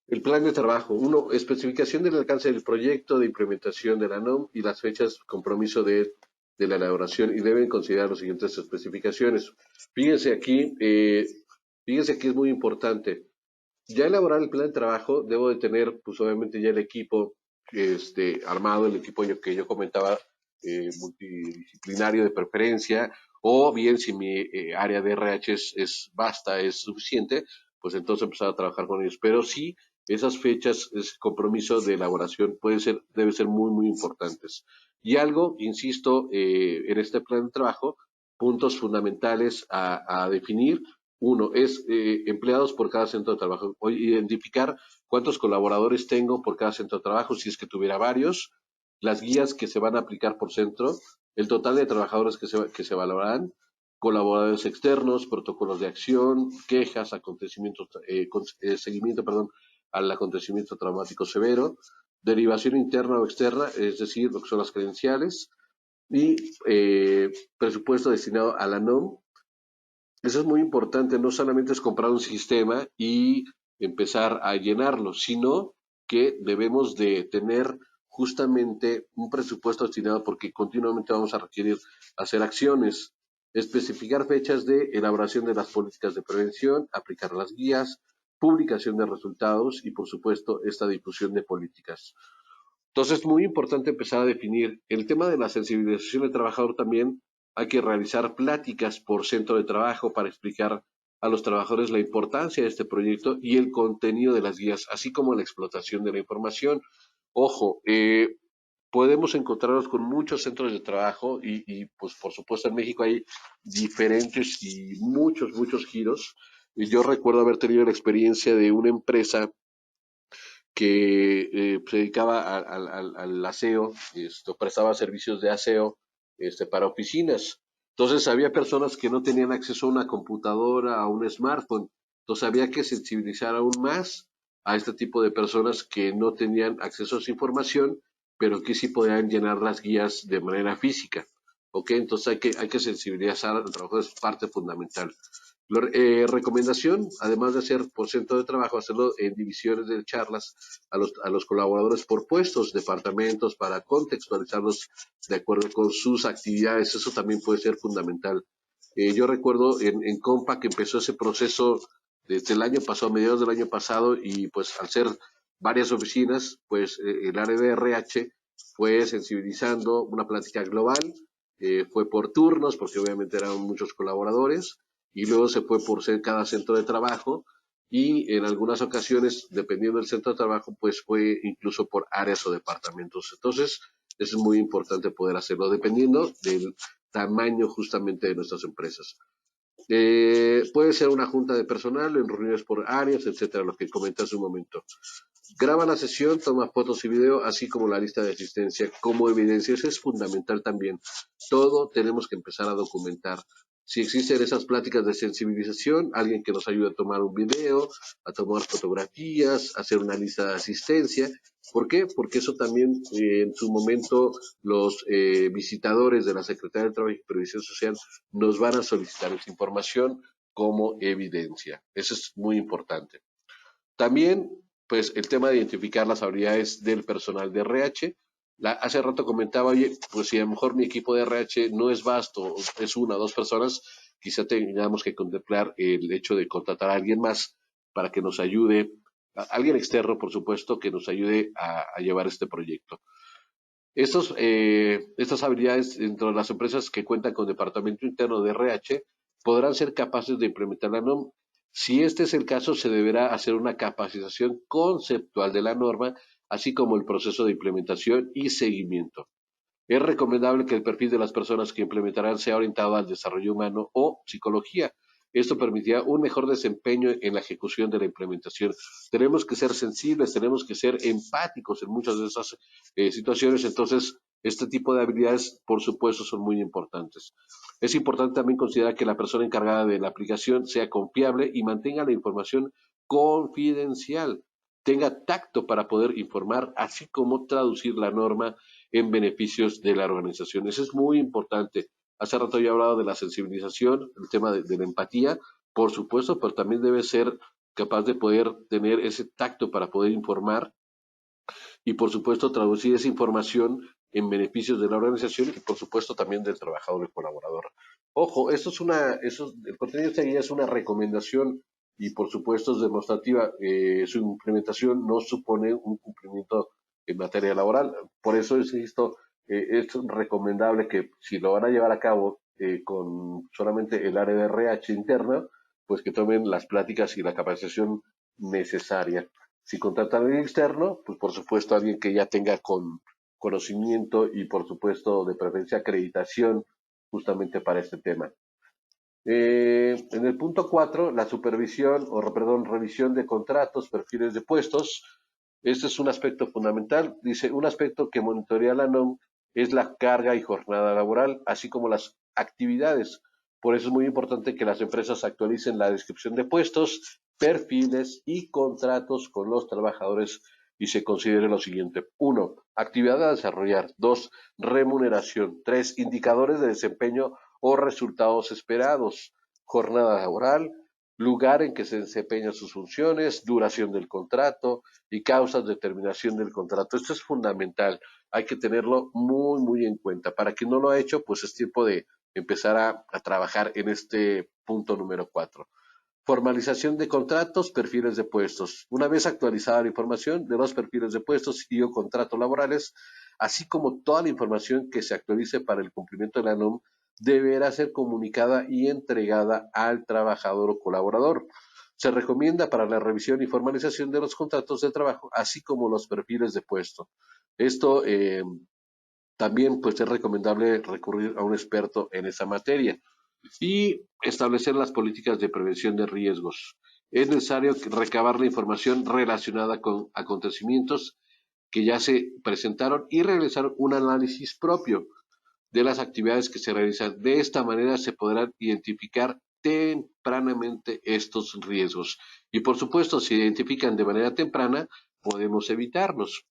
S1: el plan de trabajo. Uno, especificación del alcance del proyecto de implementación de la NOM y las fechas compromiso de la elaboración, y deben considerar las siguientes especificaciones. Fíjense aquí, fíjense que es muy importante. Ya elaborar el plan de trabajo, debo de tener, pues obviamente ya el equipo armado, el equipo que yo comentaba multidisciplinario de preferencia, o bien si mi área de RH es vasta, es suficiente, pues entonces empezar a trabajar con ellos. Pero sí, esas fechas, ese compromiso de elaboración debe ser muy, muy importantes. Y algo, insisto, en este plan de trabajo, puntos fundamentales a definir. Uno es empleados por cada centro de trabajo. O identificar cuántos colaboradores tengo por cada centro de trabajo, si es que tuviera varios, las guías que se van a aplicar por centro, el total de trabajadores que se valorarán, colaboradores externos, protocolos de acción, quejas, acontecimientos, seguimiento, perdón, al acontecimiento traumático severo, derivación interna o externa, es decir, lo que son las credenciales, y presupuesto destinado a la NOM. Eso es muy importante, no solamente es comprar un sistema y empezar a llenarlo, sino que debemos de tener justamente un presupuesto destinado porque continuamente vamos a requerir hacer acciones, especificar fechas de elaboración de las políticas de prevención, aplicar las guías, publicación de resultados y, por supuesto, esta difusión de políticas. Entonces, es muy importante empezar a definir el tema de la sensibilización del trabajador también. Hay que realizar pláticas por centro de trabajo para explicar a los trabajadores la importancia de este proyecto y el contenido de las guías, así como la explotación de la información. Ojo, podemos encontrarnos con muchos centros de trabajo pues por supuesto en México hay diferentes y muchos giros. Y yo recuerdo haber tenido la experiencia de una empresa que se dedicaba al aseo, prestaba servicios de aseo para oficinas. Entonces había personas que no tenían acceso a una computadora, a un smartphone. Entonces había que sensibilizar aún más a este tipo de personas que no tenían acceso a esa información, pero que sí podían llenar las guías de manera física. ¿Ok? Entonces hay que sensibilizar al trabajo, es parte fundamental. Recomendación, además de hacer por centro de trabajo, hacerlo en divisiones de charlas a los colaboradores por puestos, departamentos, para contextualizarlos de acuerdo con sus actividades. Eso también puede ser fundamental. Yo recuerdo en Compa que empezó ese proceso desde el año pasado, a mediados del año pasado, y pues al ser varias oficinas, pues el área de RH fue sensibilizando una plática global, fue por turnos, porque obviamente eran muchos colaboradores, y luego se fue por ser cada centro de trabajo, y en algunas ocasiones, dependiendo del centro de trabajo, pues fue incluso por áreas o departamentos. Entonces, eso es muy importante poder hacerlo, dependiendo del tamaño justamente de nuestras empresas. Puede ser una junta de personal, en reuniones por áreas, etcétera, lo que comenté hace un momento. Graba la sesión, toma fotos y video, así como la lista de asistencia como evidencia. Eso es fundamental también. Todo tenemos que empezar a documentar. Si existen esas pláticas de sensibilización, alguien que nos ayude a tomar un video, a tomar fotografías, a hacer una lista de asistencia. ¿Por qué? Porque eso también en su momento los visitadores de la Secretaría de Trabajo y Previsión Social nos van a solicitar esa información como evidencia. Eso es muy importante. También, pues, el tema de identificar las habilidades del personal de RH. Hace rato comentaba, oye, pues si a lo mejor mi equipo de RH no es vasto, es una o dos personas, quizá tengamos que contemplar el hecho de contratar a alguien más para que nos ayude, a alguien externo, por supuesto, que nos ayude a llevar este proyecto. Estas habilidades dentro de las empresas que cuentan con departamento interno de RH podrán ser capaces de implementar la norma. Si este es el caso, se deberá hacer una capacitación conceptual de la norma, así como el proceso de implementación y seguimiento. Es recomendable que el perfil de las personas que implementarán sea orientado al desarrollo humano o psicología. Esto permitirá un mejor desempeño en la ejecución de la implementación. Tenemos que ser sensibles, tenemos que ser empáticos en muchas de esas situaciones. Entonces, este tipo de habilidades, por supuesto, son muy importantes. Es importante también considerar que la persona encargada de la aplicación sea confiable y mantenga la información confidencial, tenga tacto para poder informar, así como traducir la norma en beneficios de la organización. Eso es muy importante. Hace rato yo he hablado de la sensibilización, el tema de la empatía, por supuesto, pero también debe ser capaz de poder tener ese tacto para poder informar y, por supuesto, traducir esa información en beneficios de la organización y, por supuesto, también del trabajador y colaborador. Ojo, el contenido de esta guía es una recomendación y, por supuesto, es demostrativa. Su implementación no supone un cumplimiento en materia laboral. Por eso, insisto, es recomendable que si lo van a llevar a cabo con solamente el área de RH interna, pues que tomen las pláticas y la capacitación necesaria. Si contratan a alguien externo, pues por supuesto alguien que ya tenga con conocimiento y por supuesto de preferencia acreditación justamente para este tema. En el punto 4, la supervisión o, perdón, revisión de contratos, perfiles de puestos. Este es un aspecto fundamental. Dice, un aspecto que monitorea la NOM es la carga y jornada laboral, así como las actividades. Por eso es muy importante que las empresas actualicen la descripción de puestos, perfiles y contratos con los trabajadores y se considere lo siguiente. 1. Actividad a desarrollar. 2. Remuneración. 3. Indicadores de desempeño o resultados esperados. Jornada laboral, lugar en que se desempeñan sus funciones, duración del contrato y causas de terminación del contrato. Esto es fundamental, hay que tenerlo muy, muy en cuenta. Para quien no lo ha hecho, pues es tiempo de empezar a trabajar en este punto número 4. Formalización de contratos, perfiles de puestos. Una vez actualizada la información de los perfiles de puestos y o contratos laborales, así como toda la información que se actualice para el cumplimiento de la NOM, deberá ser comunicada y entregada al trabajador o colaborador. Se recomienda para la revisión y formalización de los contratos de trabajo, así como los perfiles de puesto. Esto también pues es recomendable recurrir a un experto en esa materia y establecer las políticas de prevención de riesgos. Es necesario recabar la información relacionada con acontecimientos que ya se presentaron y realizar un análisis propio de las actividades que se realizan. De esta manera se podrán identificar tempranamente estos riesgos. Y por supuesto, si se identifican de manera temprana, podemos evitarlos.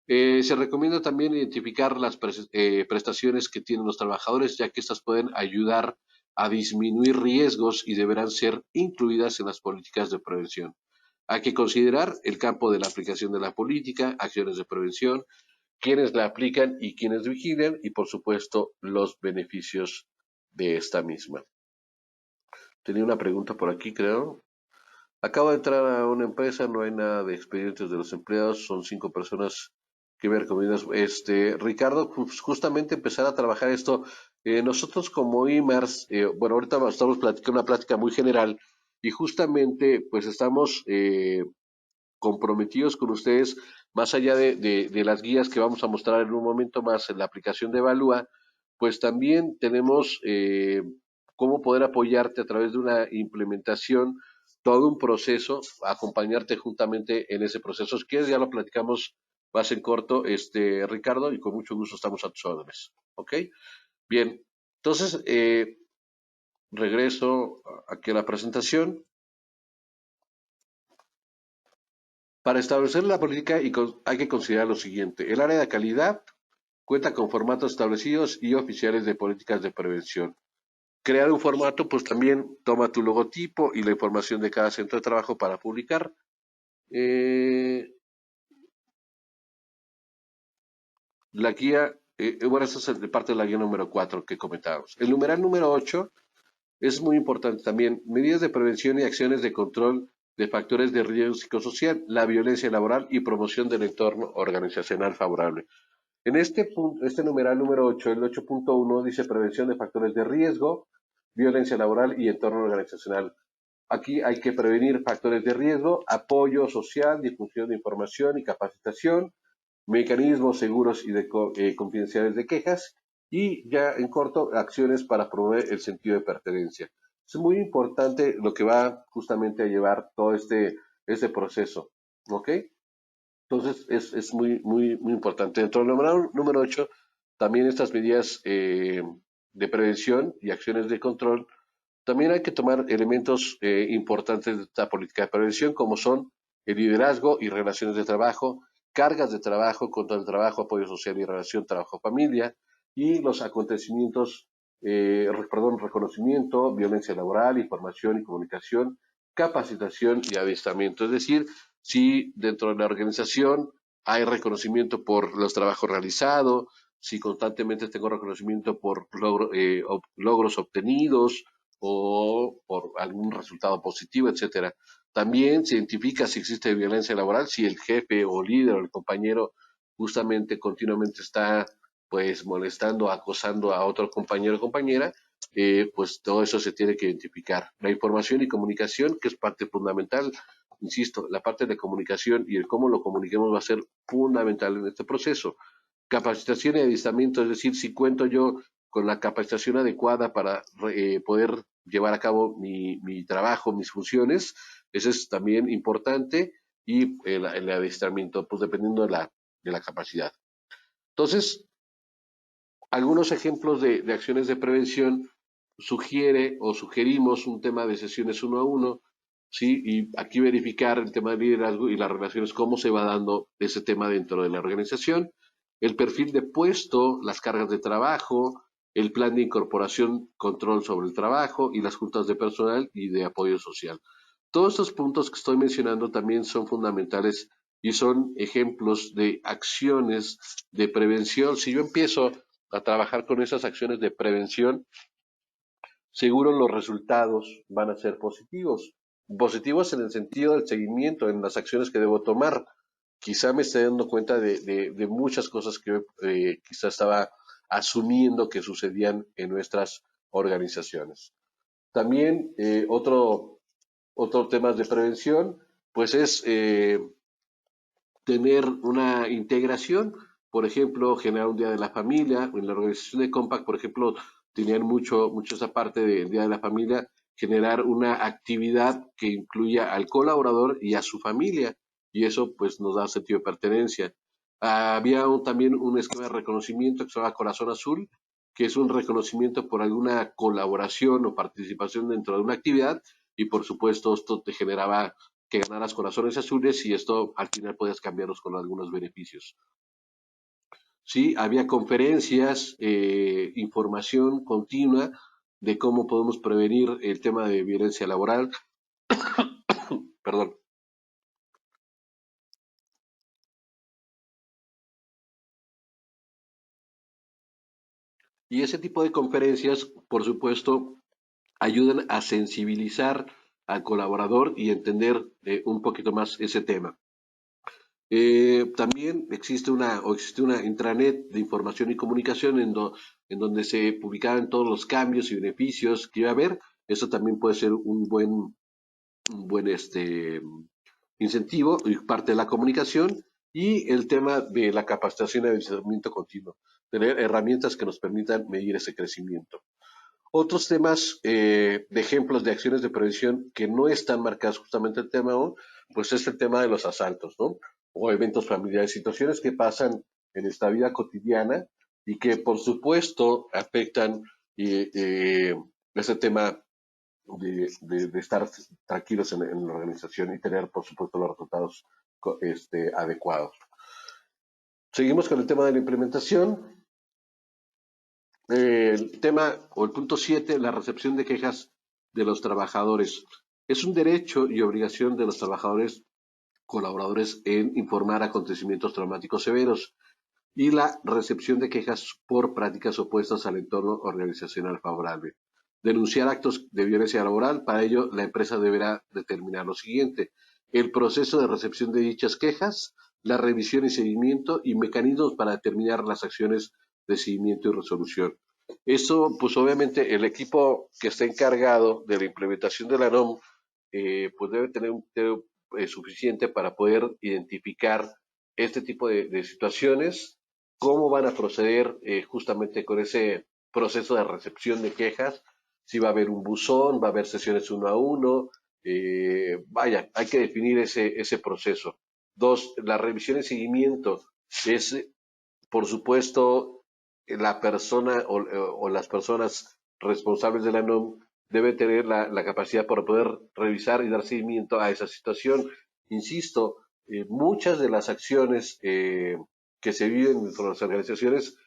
S1: Se recomienda también identificar las prestaciones que tienen los trabajadores, ya que estas pueden ayudar a disminuir riesgos y deberán ser incluidas en las políticas de prevención. Hay que considerar el campo de la aplicación de la política, acciones de prevención, quienes la aplican y quienes vigilan y, por supuesto, los beneficios de esta misma. Tenía una pregunta por aquí, creo. Acabo de entrar a una empresa, no hay nada de expedientes de los empleados, son 5 personas que me recomiendas. Ricardo, pues justamente empezar a trabajar esto. Nosotros como IMARS, bueno, ahorita estamos platicando una plática muy general y justamente pues estamos comprometidos con ustedes, más allá de las guías que vamos a mostrar en un momento más en la aplicación de Evalúa, pues también tenemos cómo poder apoyarte a través de una implementación, todo un proceso, acompañarte juntamente en ese proceso. Si quieres, ya lo platicamos más en corto, Ricardo, y con mucho gusto estamos a tus órdenes. ¿Ok? Bien, entonces, regreso aquí a la presentación. Para establecer la política hay que considerar lo siguiente. El área de calidad cuenta con formatos establecidos y oficiales de políticas de prevención. Crear un formato, pues también toma tu logotipo y la información de cada centro de trabajo para publicar. La guía, bueno, esta es parte de la guía número 4 que comentábamos. El numeral número 8 es muy importante también. Medidas de prevención y acciones de control de factores de riesgo psicosocial, la violencia laboral y promoción del entorno organizacional favorable. En este punto, este numeral número 8, el 8.1, dice prevención de factores de riesgo, violencia laboral y entorno organizacional. Aquí hay que prevenir factores de riesgo, apoyo social, difusión de información y capacitación, mecanismos seguros y confidenciales de quejas y ya en corto, acciones para promover el sentido de pertenencia. Es muy importante lo que va justamente a llevar todo este proceso, ¿ok? Entonces es muy, muy, muy importante. Dentro del número 8, también estas medidas de prevención y acciones de control, también hay que tomar elementos importantes de esta política de prevención, como son el liderazgo y relaciones de trabajo, cargas de trabajo, contra el trabajo, apoyo social y relación trabajo-familia, y los acontecimientos, reconocimiento, violencia laboral, información y comunicación, capacitación y adiestramiento. Es decir, si dentro de la organización hay reconocimiento por los trabajos realizados, si constantemente tengo reconocimiento por logros obtenidos, o por algún resultado positivo, etcétera. También se identifica si existe violencia laboral, si el jefe o líder o el compañero justamente continuamente está pues molestando, acosando a otro compañero o compañera, pues todo eso se tiene que identificar. La información y comunicación, que es parte fundamental, insisto, la parte de comunicación y el cómo lo comuniquemos va a ser fundamental en este proceso. Capacitación y adiestramiento, es decir, si cuento yo con la capacitación adecuada para poder llevar a cabo mi trabajo, mis funciones, eso es también importante, y el adiestramiento, pues dependiendo de la capacidad. Entonces, algunos ejemplos de acciones de prevención sugiere o sugerimos un tema de sesiones uno a uno, ¿sí? Y aquí verificar el tema de liderazgo y las relaciones, cómo se va dando ese tema dentro de la organización, el perfil de puesto, las cargas de trabajo, el plan de incorporación, control sobre el trabajo y las juntas de personal y de apoyo social. Todos estos puntos que estoy mencionando también son fundamentales y son ejemplos de acciones de prevención. Si yo empiezo a trabajar con esas acciones de prevención, seguro los resultados van a ser positivos. Positivos en el sentido del seguimiento, en las acciones que debo tomar. Quizá me esté dando cuenta de muchas cosas que quizá estaba asumiendo que sucedían en nuestras organizaciones. También otro tema de prevención, pues es tener una integración, por ejemplo, generar un día de la familia. En la organización de Compact, por ejemplo, tenían mucho esa parte del día de la familia, generar una actividad que incluya al colaborador y a su familia, y eso pues nos da sentido de pertenencia. Había también un esquema de reconocimiento que se llama Corazón Azul, que es un reconocimiento por alguna colaboración o participación dentro de una actividad, y por supuesto esto te generaba que ganaras corazones azules, y esto al final podías cambiarlos con algunos beneficios. Sí, había conferencias, información continua de cómo podemos prevenir el tema de violencia laboral, perdón. Y ese tipo de conferencias, por supuesto, ayudan a sensibilizar al colaborador y entender un poquito más ese tema. También existe una intranet de información y comunicación en donde se publicaban todos los cambios y beneficios que iba a haber. Eso también puede ser un buen incentivo y parte de la comunicación. Y el tema de la capacitación y asesoramiento continuo, tener herramientas que nos permitan medir ese crecimiento. Otros temas de ejemplos de acciones de prevención que no están marcadas justamente el tema aún, pues es el tema de los asaltos, ¿no? O eventos familiares, situaciones que pasan en esta vida cotidiana y que por supuesto afectan ese tema de estar tranquilos en la organización y tener por supuesto los resultados adecuados. Seguimos con el tema de la implementación. El tema o el punto 7, la recepción de quejas de los trabajadores. Es un derecho y obligación de los trabajadores colaboradores en informar acontecimientos traumáticos severos y la recepción de quejas por prácticas opuestas al entorno organizacional favorable. Denunciar actos de violencia laboral, para ello la empresa deberá determinar lo siguiente: el proceso de recepción de dichas quejas, la revisión y seguimiento y mecanismos para determinar las acciones de seguimiento y resolución. Eso, pues obviamente el equipo que está encargado de la implementación de la NOM, pues debe tener un criterio suficiente para poder identificar este tipo de situaciones, cómo van a proceder justamente con ese proceso de recepción de quejas, si va a haber un buzón, va a haber sesiones uno a uno, vaya, hay que definir ese proceso. Dos, la revisión y seguimiento es, por supuesto, la persona o las personas responsables de la NOM debe tener la capacidad para poder revisar y dar seguimiento a esa situación. Insisto, muchas de las acciones que se viven dentro de las organizaciones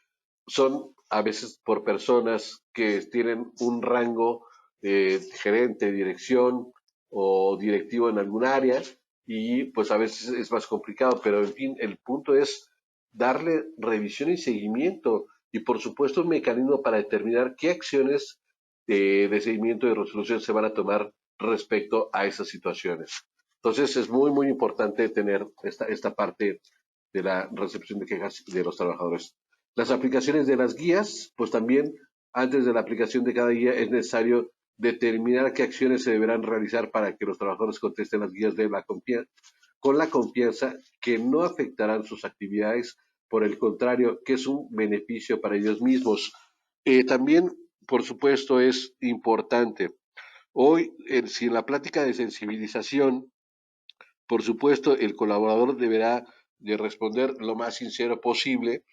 S1: son a veces por personas que tienen un rango de gerente, dirección o directivo en algún área, y pues a veces es más complicado, pero en fin, el punto es darle revisión y seguimiento y por supuesto un mecanismo para determinar qué acciones de seguimiento y resolución se van a tomar respecto a esas situaciones. Entonces es muy importante tener esta parte de la recepción de quejas de los trabajadores. Las aplicaciones de las guías, pues también antes de la aplicación de cada guía es necesario determinar qué acciones se deberán realizar para que los trabajadores contesten las guías con la confianza que no afectarán sus actividades, por el contrario, que es un beneficio para ellos mismos. También, por supuesto, es importante. Hoy, si en la plática de sensibilización, por supuesto, el colaborador deberá de responder lo más sincero posible.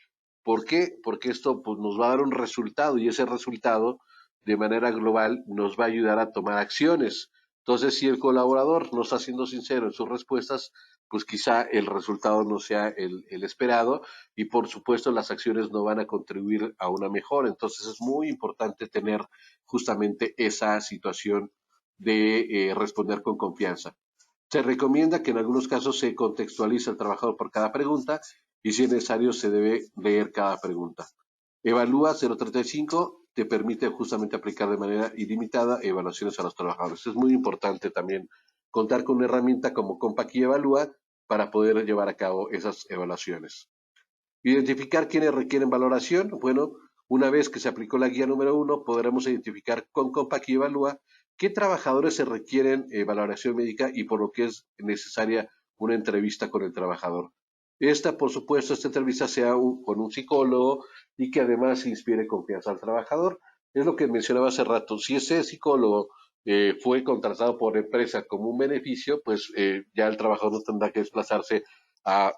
S1: ¿Por qué? Porque esto pues, nos va a dar un resultado y ese resultado de manera global nos va a ayudar a tomar acciones. Entonces, si el colaborador no está siendo sincero en sus respuestas, pues quizá el resultado no sea el esperado y por supuesto las acciones no van a contribuir a una mejora. Entonces es muy importante tener justamente esa situación de responder con confianza. Se recomienda que en algunos casos se contextualice al trabajador por cada pregunta y si es necesario se debe leer cada pregunta. Evalúa 035 te permite justamente aplicar de manera ilimitada evaluaciones a los trabajadores. Es muy importante también contar con una herramienta como Compact y Evalúa para poder llevar a cabo esas evaluaciones. Identificar quiénes requieren valoración. Bueno, una vez que se aplicó la guía número 1, podremos identificar con Compact y Evalúa qué trabajadores se requieren valoración médica y por lo que es necesaria una entrevista con el trabajador. Por supuesto, esta entrevista sea con un psicólogo y que además inspire confianza al trabajador. Es lo que mencionaba hace rato. Si ese psicólogo fue contratado por empresa como un beneficio, pues ya el trabajador no tendrá que desplazarse a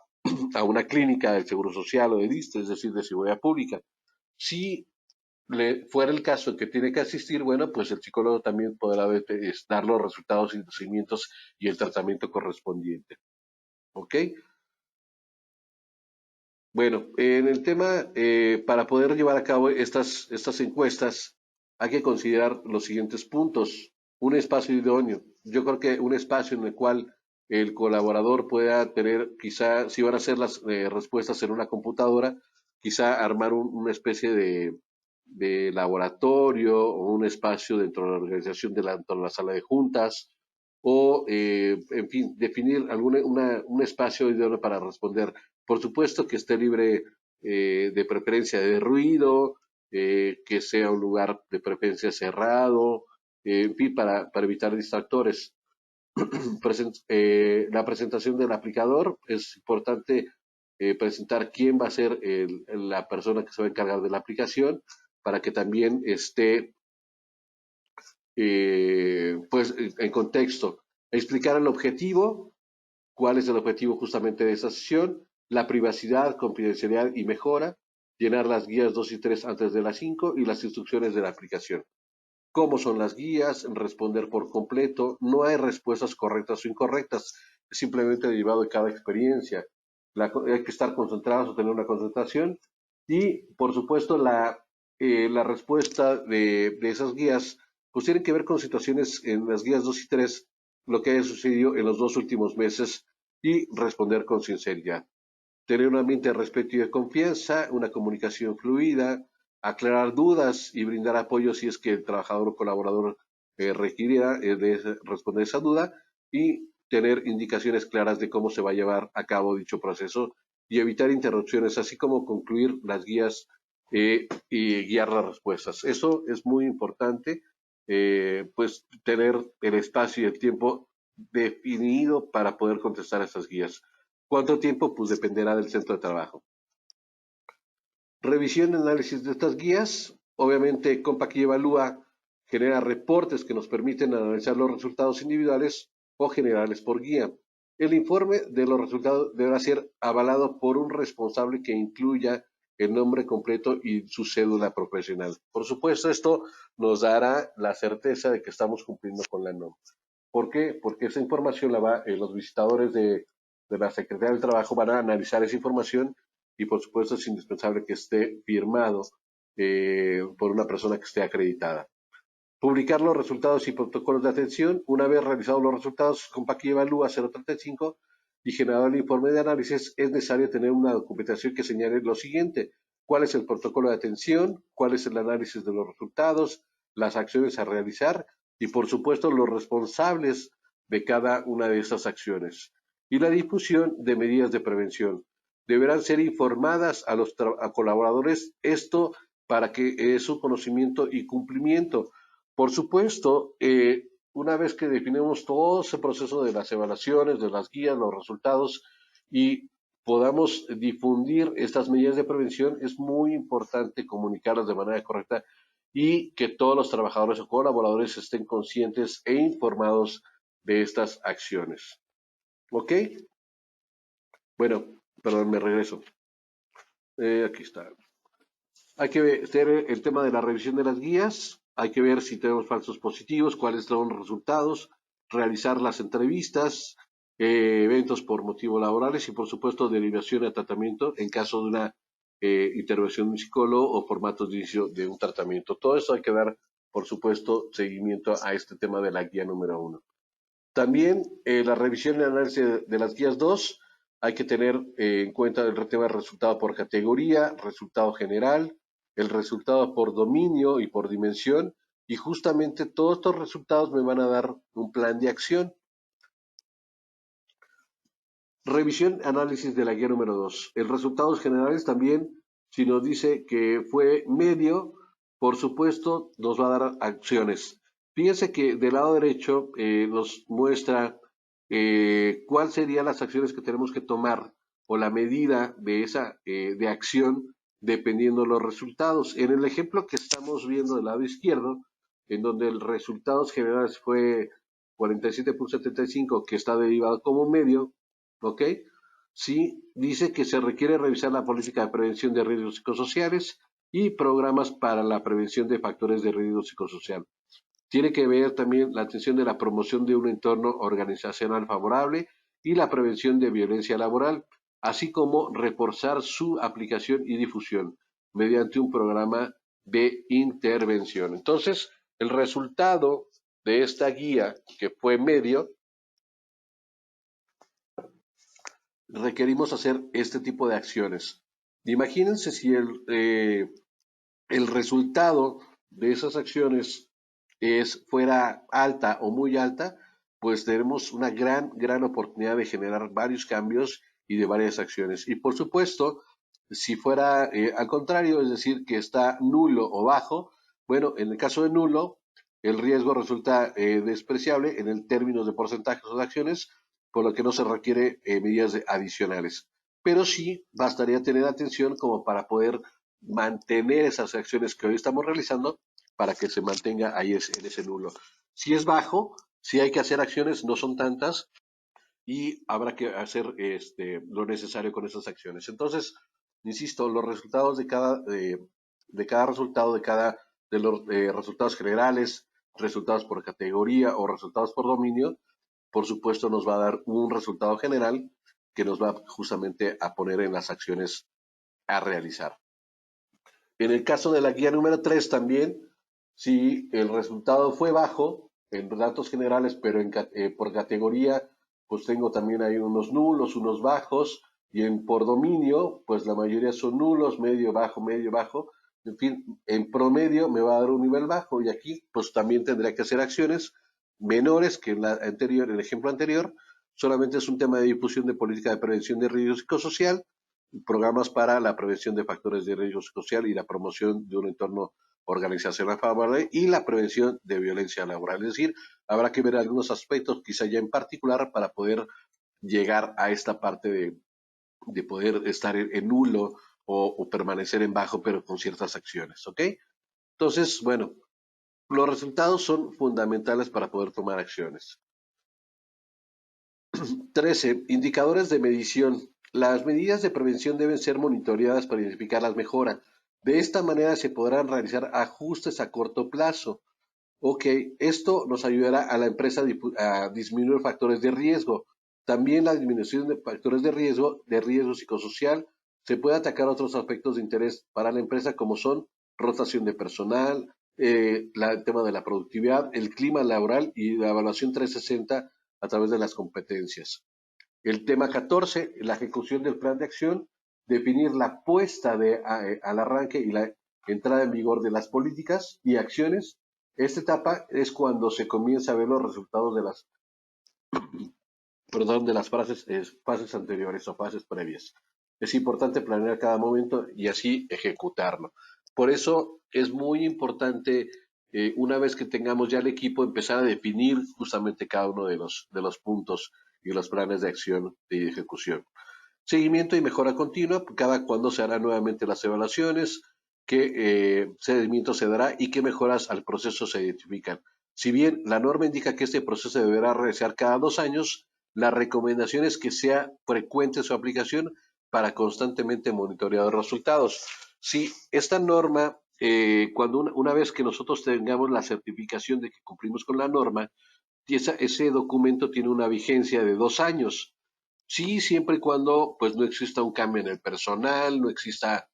S1: a una clínica del Seguro Social o de ISSSTE, es decir, de seguridad pública. Si fuera el caso que tiene que asistir, bueno, pues el psicólogo también podrá dar los resultados y los seguimientos y el tratamiento correspondiente. ¿Ok? Bueno, en el tema, para poder llevar a cabo estas encuestas, hay que considerar los siguientes puntos. Un espacio idóneo. Yo creo que un espacio en el cual el colaborador pueda tener, quizá, si van a hacer las respuestas en una computadora, quizá armar una especie de laboratorio o un espacio dentro de la organización dentro de la sala de juntas, o, en fin, definir un espacio idóneo para responder. Por supuesto que esté libre de preferencia de ruido, que sea un lugar de preferencia cerrado, en fin, para evitar distractores. La presentación del aplicador es importante presentar quién va a ser la persona que se va a encargar de la aplicación para que también esté pues en contexto. Explicar el objetivo, cuál es el objetivo justamente de esa sesión, la privacidad, confidencialidad y mejora, llenar las guías 2 y 3 antes de las 5 y las instrucciones de la aplicación. ¿Cómo son las guías? Responder por completo. No hay respuestas correctas o incorrectas, es simplemente derivado de cada experiencia. Hay que estar concentrados o tener una concentración y, por supuesto, la respuesta de esas guías pues tienen que ver con situaciones en las guías 2 y 3, lo que haya sucedido en los 2 últimos meses y responder con sinceridad. Tener un ambiente de respeto y de confianza, una comunicación fluida, aclarar dudas y brindar apoyo si es que el trabajador o colaborador requiriera responder esa duda y tener indicaciones claras de cómo se va a llevar a cabo dicho proceso y evitar interrupciones, así como concluir las guías y guiar las respuestas. Eso es muy importante, pues tener el espacio y el tiempo definido para poder contestar a estas guías. ¿Cuánto tiempo? Pues dependerá del centro de trabajo. Revisión y análisis de estas guías. Obviamente, Compact y Evalúa genera reportes que nos permiten analizar los resultados individuales o generales por guía. El informe de los resultados deberá ser avalado por un responsable que incluya el nombre completo y su cédula profesional. Por supuesto, esto nos dará la certeza de que estamos cumpliendo con la norma. ¿Por qué? Porque esa información los visitadores de la Secretaría del Trabajo van a analizar esa información y por supuesto es indispensable que esté firmado por una persona que esté acreditada. Publicar los resultados y protocolos de atención. Una vez realizados los resultados con Paqui Evalúa 035 y generado el informe de análisis, es necesario tener una documentación que señale lo siguiente: cuál es el protocolo de atención, cuál es el análisis de los resultados, las acciones a realizar y por supuesto los responsables de cada una de esas acciones. Y la difusión de medidas de prevención. deberán ser informadas a los colaboradores, esto para que su conocimiento y cumplimiento. Por supuesto, una vez que definimos todo ese proceso de las evaluaciones, de las guías, los resultados y podamos difundir estas medidas de prevención, es muy importante comunicarlas de manera correcta y que todos los trabajadores o colaboradores estén conscientes e informados de estas acciones. ¿Ok? Bueno, perdón, me regreso. Aquí está. Hay que ver el tema de la revisión de las guías, hay que ver si tenemos falsos positivos, cuáles son los resultados, realizar las entrevistas, eventos por motivos laborales y por supuesto derivación a tratamiento en caso de una intervención de un psicólogo o formatos de inicio de un tratamiento. Todo eso hay que dar, por supuesto, seguimiento a este tema de la guía número 1. También la revisión y análisis de las guías 2, hay que tener en cuenta el tema de resultado por categoría, resultado general, el resultado por dominio y por dimensión, y justamente todos estos resultados me van a dar un plan de acción. Revisión, análisis de la guía número 2. El resultados generales también, si nos dice que fue medio, por supuesto, nos va a dar acciones. Fíjense que del lado derecho nos muestra cuáles serían las acciones que tenemos que tomar o la medida de esa de acción dependiendo de los resultados. En el ejemplo que estamos viendo del lado izquierdo, en donde el resultados generales fue 47.75, que está derivado como medio, ¿ok? Sí, dice que se requiere revisar la política de prevención de riesgos psicosociales y programas para la prevención de factores de riesgo psicosocial. Tiene que ver también la atención de la promoción de un entorno organizacional favorable y la prevención de violencia laboral, así como reforzar su aplicación y difusión mediante un programa de intervención. Entonces, el resultado de esta guía, que fue medio, requerimos hacer este tipo de acciones. Imagínense si el resultado de esas acciones fuera alta o muy alta, pues tenemos una gran oportunidad de generar varios cambios y de varias acciones. Y por supuesto, si fuera al contrario, es decir, que está nulo o bajo, bueno, en el caso de nulo, el riesgo resulta despreciable en el términos de porcentajes o de acciones, por lo que no se requiere medidas adicionales. Pero sí bastaría tener atención como para poder mantener esas acciones que hoy estamos realizando para que se mantenga ahí en ese nulo. Si es bajo, si hay que hacer acciones, no son tantas y habrá que hacer lo necesario con esas acciones. Entonces, insisto, los resultados de cada resultado, de los resultados generales, resultados por categoría o resultados por dominio, por supuesto nos va a dar un resultado general que nos va justamente a poner en las acciones a realizar. En el caso de la guía número 3 también, si el resultado fue bajo en datos generales, pero por categoría, pues tengo también ahí unos nulos, unos bajos, y por dominio, pues la mayoría son nulos, medio, bajo, medio, bajo. En fin, en promedio me va a dar un nivel bajo y aquí pues también tendría que hacer acciones menores que en el ejemplo anterior. Solamente es un tema de difusión de política de prevención de riesgo psicosocial, programas para la prevención de factores de riesgo social y la promoción de un entorno organizacional favorable y la prevención de violencia laboral. Es decir, habrá que ver algunos aspectos, quizá ya en particular, para poder llegar a esta parte de poder estar en nulo o permanecer en bajo, pero con ciertas acciones, ¿ok? Entonces, bueno, los resultados son fundamentales para poder tomar acciones. 13. Indicadores de medición. Las medidas de prevención deben ser monitoreadas para identificar las mejoras. De esta manera se podrán realizar ajustes a corto plazo. Ok, esto nos ayudará a la empresa a disminuir factores de riesgo. También la disminución de factores de riesgo psicosocial, se puede atacar otros aspectos de interés para la empresa como son rotación de personal, el tema de la productividad, el clima laboral y la evaluación 360 a través de las competencias. El tema 14, la ejecución del plan de acción, definir la puesta al arranque y la entrada en vigor de las políticas y acciones. Esta etapa es cuando se comienza a ver los resultados de las fases anteriores o fases previas. Es importante planear cada momento y así ejecutarlo. Por eso es muy importante, una vez que tengamos ya el equipo, empezar a definir justamente cada uno de los puntos y los planes de acción y ejecución. Seguimiento y mejora continua, cada cuándo se harán nuevamente las evaluaciones, qué seguimiento se dará y qué mejoras al proceso se identifican. Si bien la norma indica que este proceso deberá realizar cada 2 años, la recomendación es que sea frecuente su aplicación para constantemente monitorear los resultados. Si esta norma, cuando una vez que nosotros tengamos la certificación de que cumplimos con la norma, ese documento tiene una vigencia de 2 años. Sí, siempre y cuando pues no exista un cambio en el personal, no exista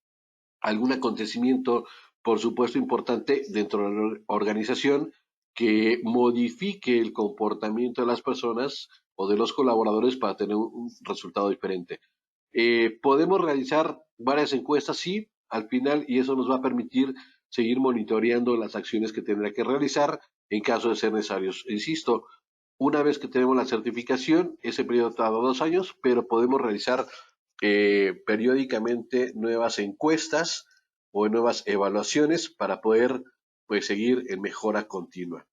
S1: algún acontecimiento, por supuesto, importante dentro de la organización que modifique el comportamiento de las personas o de los colaboradores para tener un resultado diferente. Podemos realizar varias encuestas, sí, al final, y eso nos va a permitir seguir monitoreando las acciones que tendrá que realizar en caso de ser necesarios. Insisto, una vez que tenemos la certificación, ese periodo tarda 2 años, pero podemos realizar periódicamente nuevas encuestas o nuevas evaluaciones para poder pues seguir en mejora continua.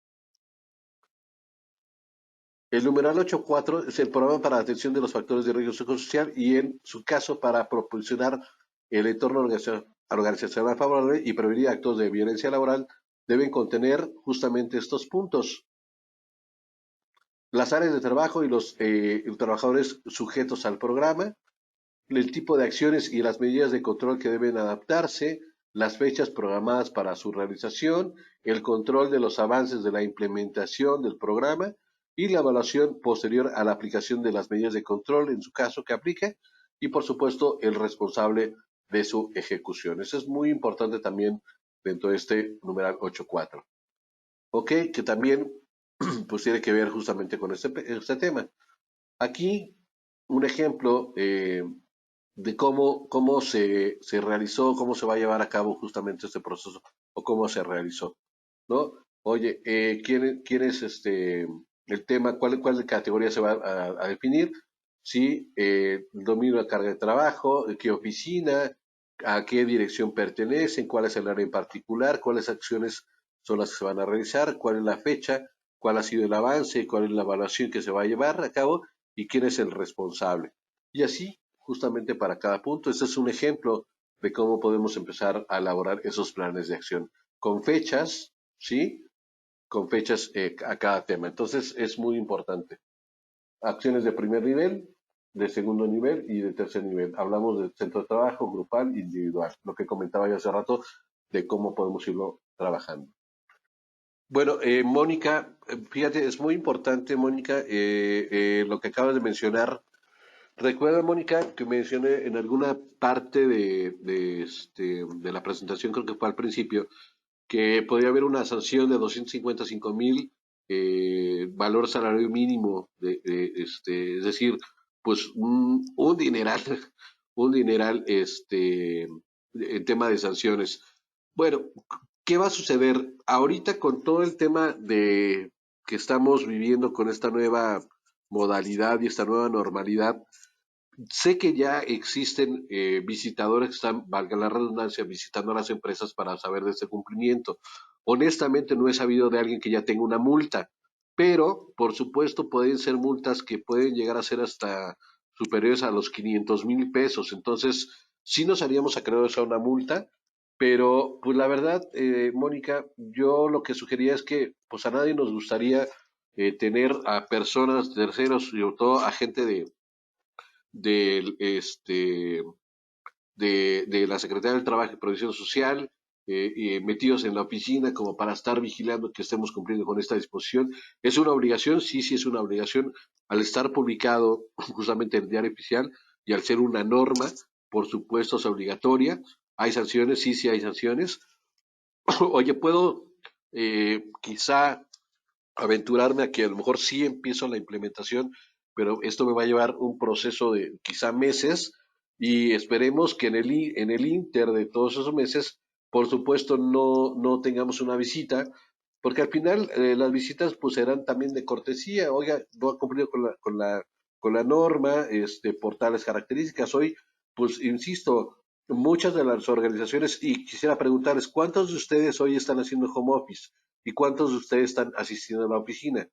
S1: El numeral 8.4 es el programa para la atención de los factores de riesgo psicosocial y en su caso para proporcionar el entorno organizacional favorable y prevenir actos de violencia laboral deben contener justamente estos puntos. Las áreas de trabajo y los trabajadores sujetos al programa, el tipo de acciones y las medidas de control que deben adaptarse, las fechas programadas para su realización, el control de los avances de la implementación del programa y la evaluación posterior a la aplicación de las medidas de control en su caso que aplique y por supuesto el responsable de su ejecución. Eso es muy importante también dentro de este numeral 8.4. Ok, que también pues tiene que ver justamente con este tema. Aquí un ejemplo de cómo se realizó, cómo se va a llevar a cabo justamente este proceso o cómo se realizó, ¿no? Oye, ¿quién es el tema? ¿Cuál categoría se va a definir? Sí, dominio de carga de trabajo, qué oficina, a qué dirección pertenecen, cuál es el área en particular, cuáles acciones son las que se van a realizar, cuál es la fecha, cuál ha sido el avance, cuál es la evaluación que se va a llevar a cabo y quién es el responsable. Y así, justamente para cada punto, este es un ejemplo de cómo podemos empezar a elaborar esos planes de acción con fechas, ¿sí? Con fechas a cada tema. Entonces, es muy importante. Acciones de primer nivel, de segundo nivel y de tercer nivel. Hablamos del centro de trabajo, grupal, individual. Lo que comentaba yo hace rato de cómo podemos irlo trabajando. Bueno, Mónica, fíjate, es muy importante, Mónica, lo que acabas de mencionar. Recuerda, Mónica, que mencioné en alguna parte de la presentación, creo que fue al principio, que podría haber una sanción de 255,000 valor salario mínimo, es decir, pues un dineral, un dineral en tema de sanciones. Bueno, ¿qué va a suceder ahorita con todo el tema de que estamos viviendo con esta nueva modalidad y esta nueva normalidad? Sé que ya existen visitadores que están, valga la redundancia, visitando a las empresas para saber de este cumplimiento. Honestamente no he sabido de alguien que ya tenga una multa, pero por supuesto pueden ser multas que pueden llegar a ser hasta superiores a los 500,000 pesos. Entonces, sí nos haríamos acreedores a una multa, pero pues la verdad, Mónica, yo lo que sugería es que pues a nadie nos gustaría tener a personas, terceros, y sobre todo a gente del, de la Secretaría del Trabajo y Previsión Social, metidos en la oficina como para estar vigilando que estemos cumpliendo con esta disposición. ¿Es una obligación? Sí, sí es una obligación. Al estar publicado justamente en el diario oficial y al ser una norma, por supuesto es obligatoria. ¿Hay sanciones? Sí, sí hay sanciones. Oye, ¿puedo quizá aventurarme a que a lo mejor sí empiezo la implementación, pero esto me va a llevar un proceso de quizá meses y esperemos que en el inter de todos esos meses, por supuesto, no tengamos una visita, porque al final las visitas pues serán también de cortesía. Oiga, no ha cumplido con la norma, por tales características. Hoy pues insisto, muchas de las organizaciones, y quisiera preguntarles, ¿cuántos de ustedes hoy están haciendo home office? ¿Y cuántos de ustedes están asistiendo a la oficina?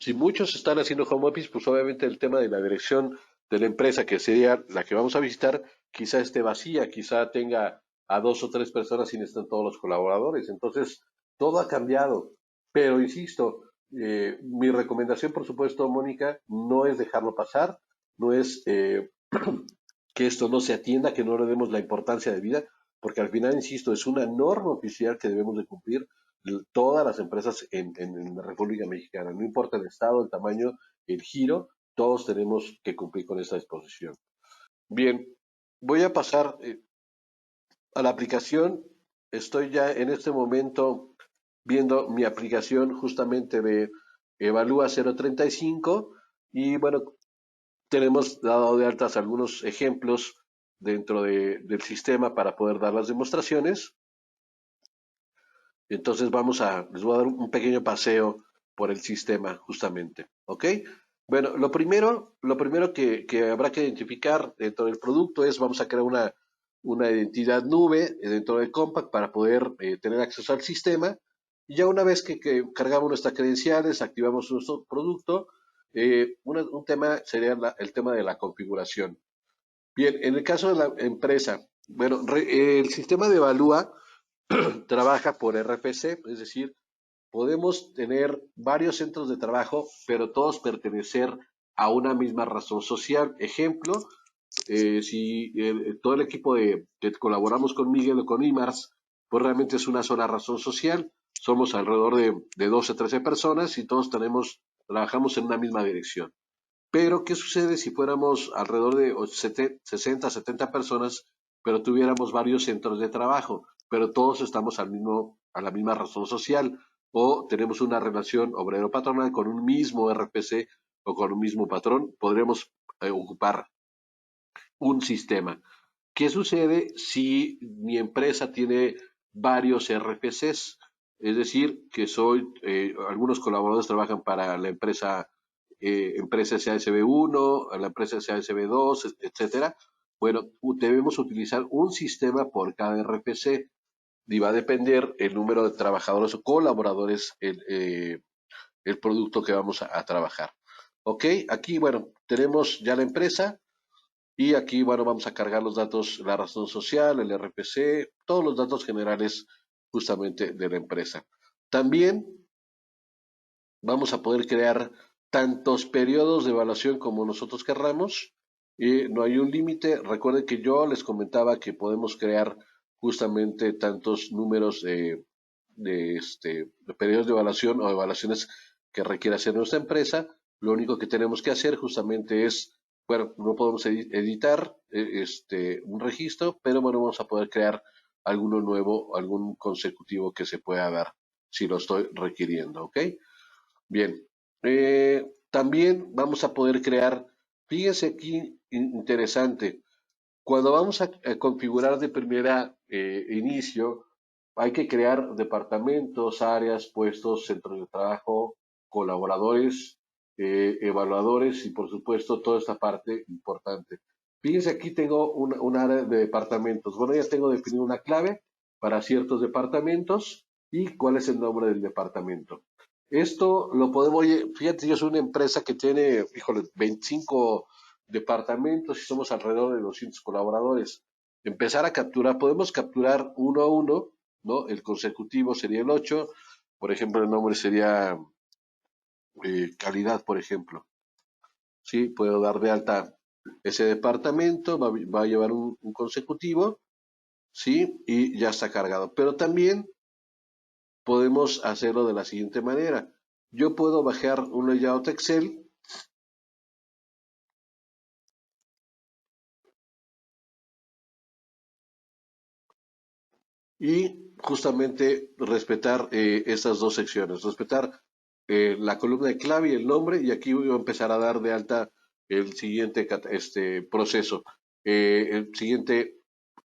S1: Si muchos están haciendo home office, pues obviamente el tema de la dirección de la empresa, que sería la que vamos a visitar, quizá esté vacía, quizá tenga a dos o tres personas y no están todos los colaboradores. Entonces, todo ha cambiado. Pero insisto, mi recomendación, por supuesto, Mónica, no es dejarlo pasar, no es que esto no se atienda, que no le demos la importancia de vida, porque al final, insisto, es una norma oficial que debemos de cumplir todas las empresas en la República Mexicana, no importa el estado, el tamaño, el giro, todos tenemos que cumplir con esta disposición. Bien, voy a pasar a la aplicación. Estoy ya en este momento viendo mi aplicación justamente de Evalúa 035 y bueno, tenemos dado de altas algunos ejemplos dentro del sistema para poder dar las demostraciones. Entonces les voy a dar un pequeño paseo por el sistema justamente, ¿ok? Bueno, lo primero que habrá que identificar dentro del producto es, vamos a crear una identidad nube dentro del Compact para poder tener acceso al sistema. Y ya una vez que cargamos nuestras credenciales, activamos nuestro producto, un tema sería el tema de la configuración. Bien, en el caso de la empresa, bueno, el sistema de Evalúa trabaja por RFC, es decir, podemos tener varios centros de trabajo, pero todos pertenecer a una misma razón social. Ejemplo, si todo el equipo que colaboramos con Miguel o con IMARS, pues realmente es una sola razón social. Somos alrededor de 12 o 13 personas y todos trabajamos en una misma dirección. Pero, ¿qué sucede si fuéramos alrededor de 60, 70 personas, pero tuviéramos varios centros de trabajo, pero todos estamos a la misma razón social, o tenemos una relación obrero-patronal con un mismo RPC o con un mismo patrón? Podremos ocupar un sistema. ¿Qué sucede si mi empresa tiene varios RFCs? Es decir, que algunos colaboradores trabajan para la empresa SASB1, la empresa SASB2, etcétera. Bueno, debemos utilizar un sistema por cada RFC y va a depender el número de trabajadores o colaboradores, el producto que vamos a trabajar. Ok, aquí, bueno, tenemos ya la empresa, y aquí, bueno, vamos a cargar los datos, la razón social, el RPC, todos los datos generales justamente de la empresa. También vamos a poder crear tantos periodos de evaluación como nosotros querramos. No hay un límite. Recuerden que yo les comentaba que podemos crear justamente tantos números de periodos de evaluación o evaluaciones que requiera hacer nuestra empresa. Lo único que tenemos que hacer justamente es, bueno, no podemos editar un registro, pero bueno, vamos a poder crear alguno nuevo, algún consecutivo que se pueda dar si lo estoy requiriendo, ¿ok? Bien, también vamos a poder crear, fíjense aquí, interesante, cuando vamos a configurar de primera inicio, hay que crear departamentos, áreas, puestos, centros de trabajo, colaboradores, evaluadores y por supuesto toda esta parte importante. Fíjense, aquí tengo un área de departamentos. Bueno, ya tengo definido una clave para ciertos departamentos y cuál es el nombre del departamento. Esto lo podemos, oye, fíjate, yo soy una empresa que tiene, híjole, 25 departamentos y somos alrededor de 200 colaboradores. Empezar a capturar, podemos capturar uno a uno, ¿no? El consecutivo sería el 8, por ejemplo, el nombre sería calidad, por ejemplo. Sí, puedo dar de alta ese departamento, va a llevar un consecutivo, sí, y ya está cargado. Pero también podemos hacerlo de la siguiente manera. Yo puedo bajar un layout Excel y justamente respetar estas dos secciones, respetar la columna de clave y el nombre, y aquí voy a empezar a dar de alta el siguiente proceso, el siguiente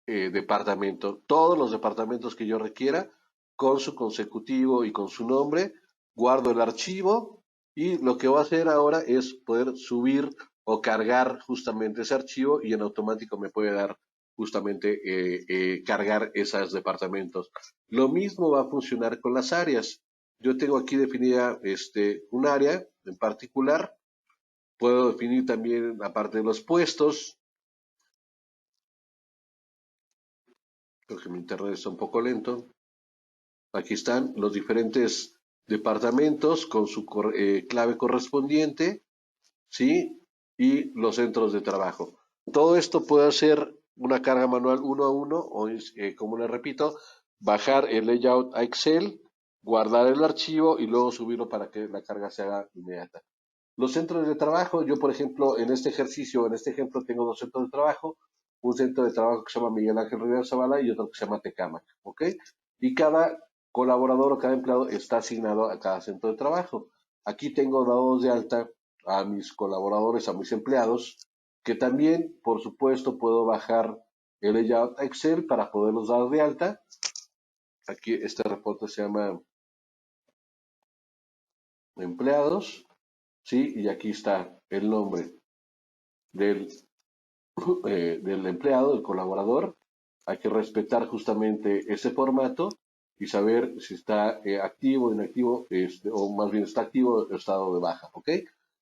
S1: departamento, todos los departamentos que yo requiera, con su consecutivo y con su nombre, guardo el archivo y lo que voy a hacer ahora es poder subir o cargar justamente ese archivo y en automático me puede dar justamente cargar esos departamentos. Lo mismo va a funcionar con las áreas. Yo tengo aquí definida un área en particular. Puedo definir también la parte de los puestos. Creo que mi internet está un poco lento. Aquí están los diferentes departamentos con su clave correspondiente, ¿sí? Y los centros de trabajo. Todo esto puede hacer una carga manual uno a uno o, como les repito, bajar el layout a Excel, guardar el archivo y luego subirlo para que la carga se haga inmediata. Los centros de trabajo, yo por ejemplo, en este ejercicio, en este ejemplo, tengo dos centros de trabajo, un centro de trabajo que se llama Miguel Ángel Rivera Zavala y otro que se llama Tecámac, ¿ok? Y cada colaborador o cada empleado está asignado a cada centro de trabajo. Aquí tengo dados de alta a mis colaboradores, a mis empleados, que también, por supuesto, puedo bajar el layout a Excel para poderlos dar de alta. Aquí este reporte se llama empleados, ¿sí? Y aquí está el nombre del del empleado, del colaborador. Hay que respetar justamente ese formato y saber si está activo, inactivo, o más bien está activo o estado de baja, ¿ok?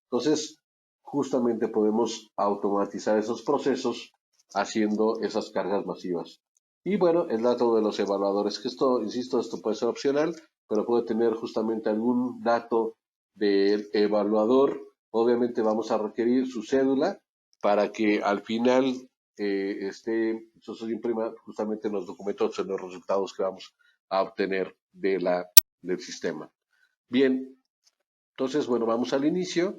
S1: Entonces, justamente podemos automatizar esos procesos haciendo esas cargas masivas. Y bueno, el dato de los evaluadores, que esto, insisto, esto puede ser opcional, pero puede tener justamente algún dato del evaluador. Obviamente vamos a requerir su cédula para que al final eso se imprima justamente en los documentos, en los resultados que vamos a obtener del sistema. Bien, entonces, bueno, vamos al inicio.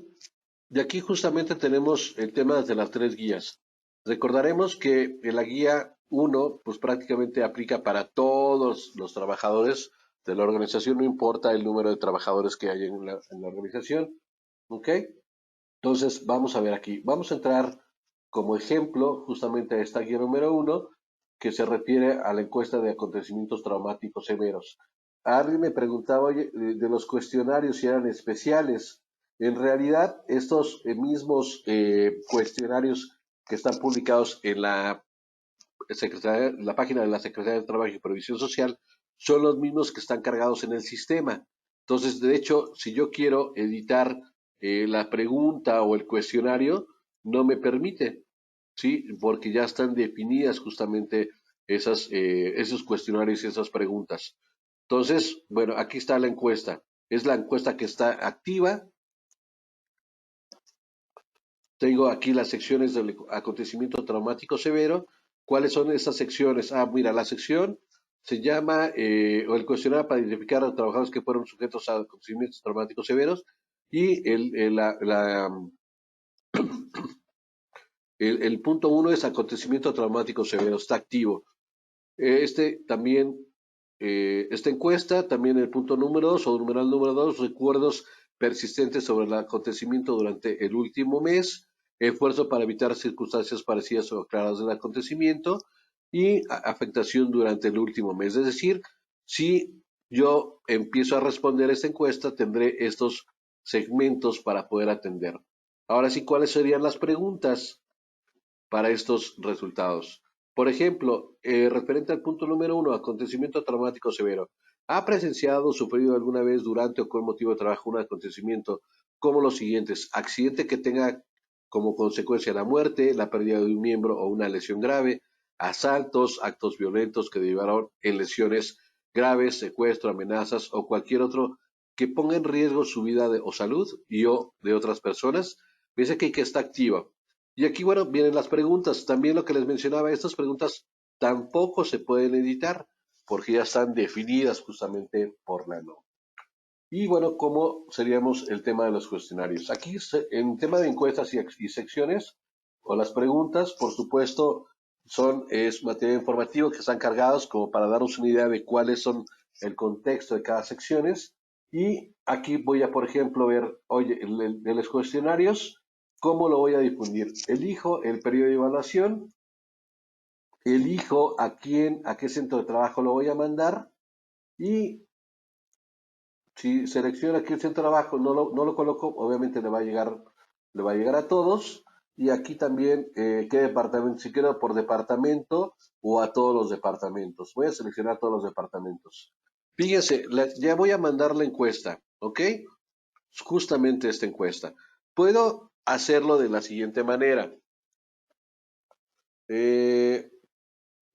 S1: Y aquí justamente tenemos el tema de las tres guías. Recordaremos que la guía 1, pues prácticamente aplica para todos los trabajadores de la organización, no importa el número de trabajadores que hay en la organización. ¿Ok? Entonces, vamos a ver aquí. Vamos a entrar como ejemplo justamente a esta guía número 1, que se refiere a la encuesta de acontecimientos traumáticos severos. Alguien me preguntaba, oye, de los cuestionarios si eran especiales. En realidad, estos mismos cuestionarios que están publicados en la página de la Secretaría de Trabajo y Previsión Social son los mismos que están cargados en el sistema. Entonces, de hecho, si yo quiero editar la pregunta o el cuestionario, no me permite, ¿sí? Porque ya están definidas justamente esos cuestionarios y esas preguntas. Entonces, bueno, aquí está la encuesta. Es la encuesta que está activa. Tengo aquí las secciones del acontecimiento traumático severo. ¿Cuáles son esas secciones? Ah, mira, la sección se llama, o el cuestionario para identificar a los trabajadores que fueron sujetos a acontecimientos traumáticos severos. Y el punto 1 es acontecimiento traumático severo, está activo. También, esta encuesta, también el punto número 2 o numeral número 2, recuerdos persistentes sobre el acontecimiento durante el último mes, esfuerzo para evitar circunstancias parecidas o claras del acontecimiento y afectación durante el último mes. Es decir, si yo empiezo a responder esta encuesta, tendré estos segmentos para poder atender. Ahora sí, ¿cuáles serían las preguntas para estos resultados? Por ejemplo, referente al punto número 1, acontecimiento traumático severo. ¿Ha presenciado o sufrido alguna vez durante o con motivo de trabajo un acontecimiento como los siguientes? Accidente que tenga como consecuencia la muerte, la pérdida de un miembro o una lesión grave, asaltos, actos violentos que derivaron en lesiones graves, secuestro, amenazas o cualquier otro que ponga en riesgo su vida o salud y o de otras personas. Dice que está activa. Y aquí, bueno, vienen las preguntas. También lo que les mencionaba, estas preguntas tampoco se pueden editar porque ya están definidas justamente por la norma. Y bueno, ¿cómo seríamos el tema de los cuestionarios? Aquí, en tema de encuestas y secciones, o las preguntas, por supuesto, es material informativo que están cargados como para darnos una idea de cuáles son el contexto de cada secciones. Y aquí voy a, por ejemplo, ver, oye, de los cuestionarios, ¿cómo lo voy a difundir? Elijo el periodo de evaluación, elijo a qué centro de trabajo lo voy a mandar y si selecciona aquí el centro de trabajo, no lo coloco, obviamente le va a llegar a todos. Y aquí también, qué departamento, si quiero por departamento o a todos los departamentos. Voy a seleccionar todos los departamentos. Fíjense, ya voy a mandar la encuesta, ¿ok? Justamente esta encuesta. Puedo hacerlo de la siguiente manera. Eh,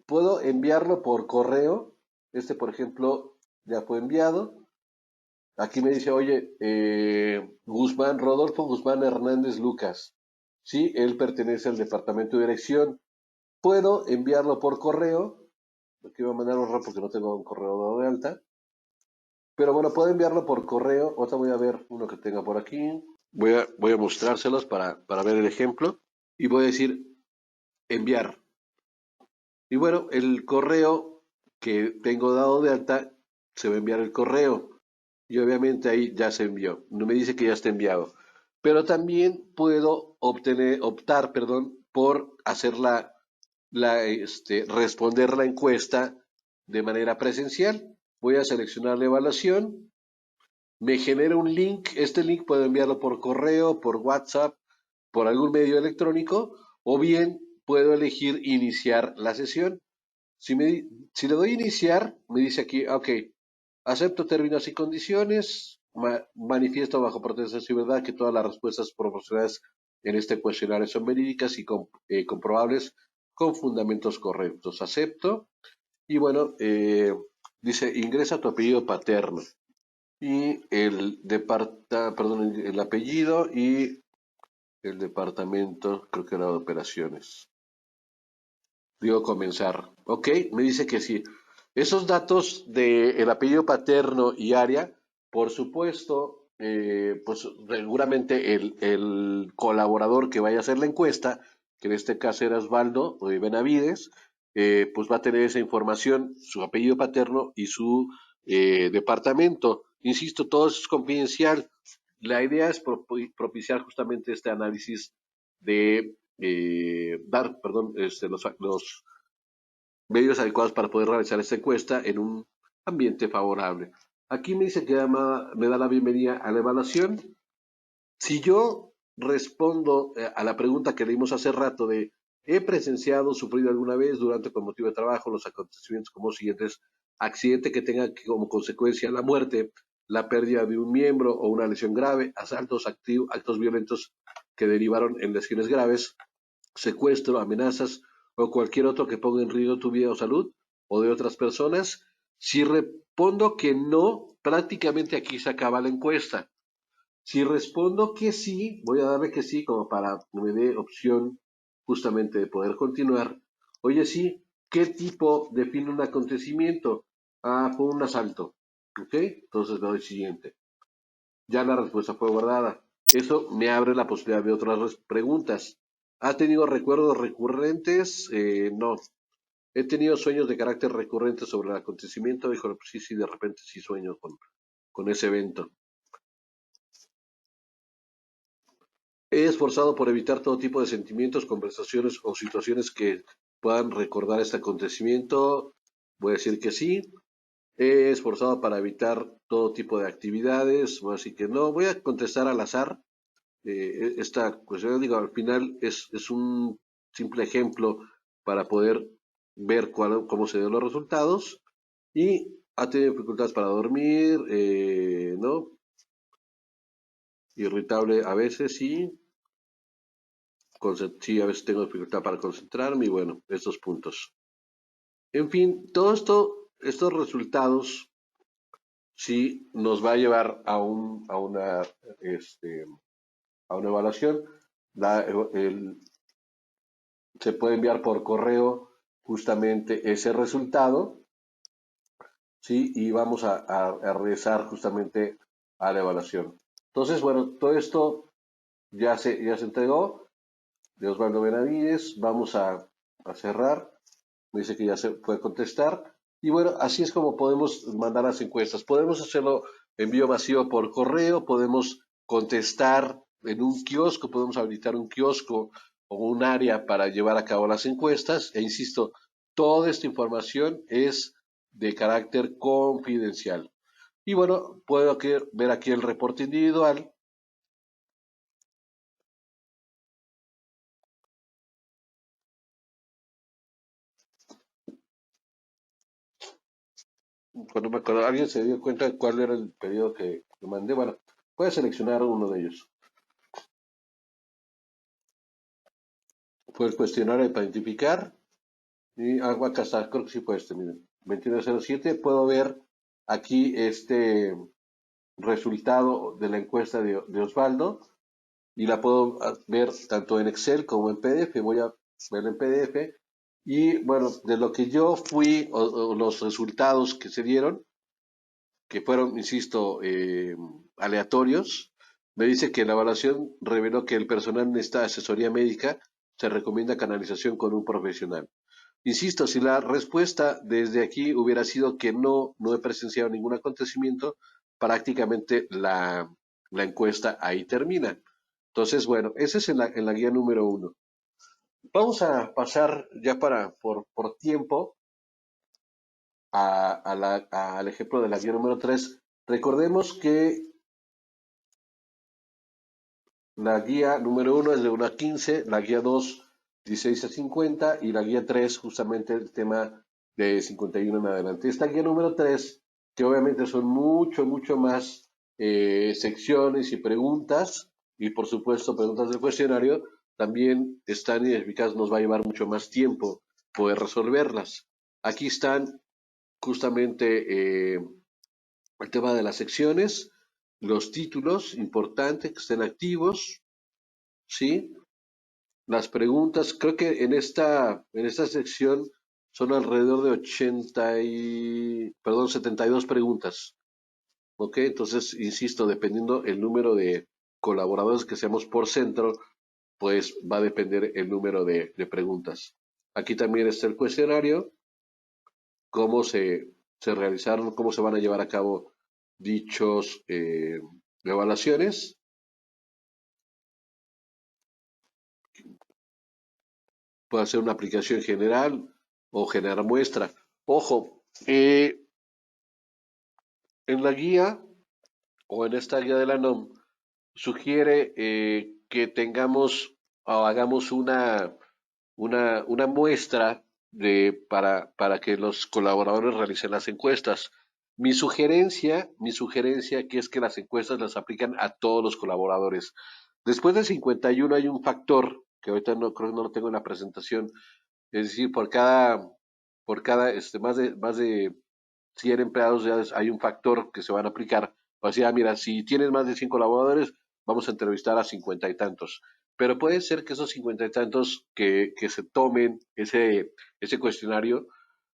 S1: puedo enviarlo por correo. Este, por ejemplo, ya fue enviado. Aquí me dice, oye, Guzmán, Rodolfo Guzmán Hernández Lucas. Sí, él pertenece al departamento de dirección. Puedo enviarlo por correo. Aquí voy a mandar un porque no tengo un correo dado de alta. Pero bueno, puedo enviarlo por correo. Ahorita voy a ver uno que tenga por aquí. Voy a mostrárselos para ver el ejemplo. Y voy a decir enviar. Y bueno, el correo que tengo dado de alta, se va a enviar el correo. Y obviamente ahí ya se envió. No me dice que ya está enviado. Pero también puedo optar, perdón, por hacer responder la encuesta de manera presencial. Voy a seleccionar la evaluación. Me genera un link. Este link puedo enviarlo por correo, por WhatsApp, por algún medio electrónico, o bien puedo elegir iniciar la sesión. Si le doy iniciar, me dice aquí, ok, acepto términos y condiciones, manifiesto bajo protesta de verdad que todas las respuestas proporcionadas en este cuestionario son verídicas y comprobables con fundamentos correctos. Acepto y bueno, dice ingresa tu apellido paterno y el apellido y el departamento, creo que era de operaciones. Digo comenzar. Ok, me dice que sí. Esos datos del apellido paterno y área, por supuesto, pues seguramente el colaborador que vaya a hacer la encuesta, que en este caso era Osvaldo Benavides, pues va a tener esa información, su apellido paterno y su departamento. Insisto, todo eso es confidencial. La idea es propiciar justamente este análisis de perdón, los medios adecuados para poder realizar esta encuesta en un ambiente favorable. Aquí me dice que me da la bienvenida a la evaluación. Si yo respondo a la pregunta que leímos hace rato de ¿he presenciado, sufrido alguna vez durante con motivo de trabajo los acontecimientos como siguientes? Accidente que tenga como consecuencia la muerte, la pérdida de un miembro o una lesión grave, asaltos, actos violentos que derivaron en lesiones graves, secuestro, amenazas o cualquier otro que ponga en riesgo tu vida o salud o de otras personas. Si respondo que no, prácticamente aquí se acaba la encuesta. Si respondo que sí, voy a darle que sí como para que me dé opción justamente de poder continuar. Oye, sí, ¿qué tipo define un acontecimiento? Ah, fue un asalto. ¿Ok? Entonces le doy siguiente. Ya la respuesta fue guardada. Eso me abre la posibilidad de otras preguntas. ¿Ha tenido recuerdos recurrentes? No. He tenido sueños de carácter recurrente sobre el acontecimiento. Dijo, pues sí, sí, de repente sí sueño con ese evento. He esforzado por evitar todo tipo de sentimientos, conversaciones o situaciones que puedan recordar este acontecimiento. Voy a decir que sí. He esforzado para evitar todo tipo de actividades. Voy a decir que no. Voy a contestar al azar. Esta cuestión, digo, al final es un simple ejemplo para poder ver cómo se ven los resultados. Y ha tenido dificultades para dormir, ¿no? Irritable a veces, sí. Sí, a veces tengo dificultad para concentrarme y bueno, estos puntos. En fin, todo estos resultados sí nos va a llevar a una evaluación. La- el, Se puede enviar por correo justamente ese resultado, ¿sí? Y vamos a regresar justamente a la evaluación. Entonces, bueno, todo esto ya se entregó de Osvaldo Benavides. Vamos a cerrar. Me dice que ya se puede contestar. Y bueno, así es como podemos mandar las encuestas. Podemos hacerlo envío masivo por correo, podemos contestar en un kiosco, podemos habilitar un kiosco o un área para llevar a cabo las encuestas. E insisto, toda esta información es de carácter confidencial. Y bueno, puedo ver aquí el reporte individual. cuando alguien se dio cuenta de cuál era el pedido que mandé, bueno, puede seleccionar uno de ellos. Fue el cuestionario para identificar y acá está, creo que sí puede este, miren, 2107, puedo ver aquí este resultado de la encuesta de Osvaldo y la puedo ver tanto en Excel como en PDF. Voy a verla en PDF y bueno, de lo que yo fui o los resultados que se dieron, que fueron, insisto, aleatorios, me dice que la evaluación reveló que el personal necesita asesoría médica, se recomienda canalización con un profesional. Insisto, si la respuesta desde aquí hubiera sido que no he presenciado ningún acontecimiento, prácticamente la encuesta ahí termina. Entonces, bueno, ese es en la guía número uno. Vamos a pasar ya por tiempo al ejemplo de la guía número 3. Recordemos que la guía número uno es de 1 a 15, la guía 2 16 a 50 y la guía 3 justamente el tema de 51 en adelante. Esta guía número 3, que obviamente son mucho más secciones y preguntas, y por supuesto preguntas del cuestionario, también están identificadas, nos va a llevar mucho más tiempo poder resolverlas. Aquí están justamente el tema de las secciones, los títulos, importante que estén activos, ¿sí? Las preguntas, creo que en esta sección son alrededor de 72 preguntas, ¿ok? Entonces, insisto, dependiendo el número de colaboradores que seamos por centro, pues va a depender el número de preguntas. Aquí también está el cuestionario, cómo se realizaron, cómo se van a llevar a cabo dichos evaluaciones. Puede hacer una aplicación general o generar muestra. Ojo, en la guía o en esta guía de la NOM sugiere que tengamos o hagamos una muestra para que los colaboradores realicen las encuestas. Mi sugerencia aquí es que las encuestas las aplican a todos los colaboradores. Después del 51 hay un factor que ahorita no creo que no lo tengo en la presentación, es decir, por cada más de 100 empleados ya hay un factor que se van a aplicar. O sea, mira, si tienes más de 100 colaboradores, vamos a entrevistar a 50 y tantos. Pero puede ser que esos 50 y tantos que se tomen ese cuestionario,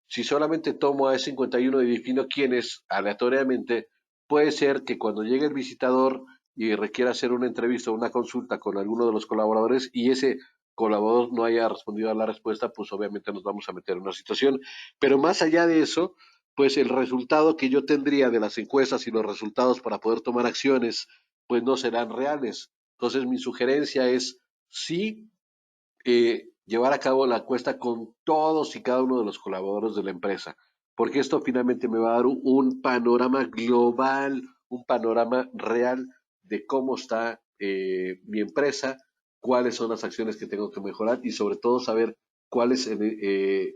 S1: si solamente tomo a 51 y defino quiénes aleatoriamente, puede ser que cuando llegue el visitador y requiera hacer una entrevista o una consulta con alguno de los colaboradores y ese colaborador no haya respondido a la respuesta, pues obviamente nos vamos a meter en una situación. Pero más allá de eso, pues el resultado que yo tendría de las encuestas y los resultados para poder tomar acciones, pues no serán reales. Entonces mi sugerencia es sí llevar a cabo la encuesta con todos y cada uno de los colaboradores de la empresa, porque esto finalmente me va a dar un panorama global, un panorama real de cómo está mi empresa, cuáles son las acciones que tengo que mejorar y sobre todo saber cuál es el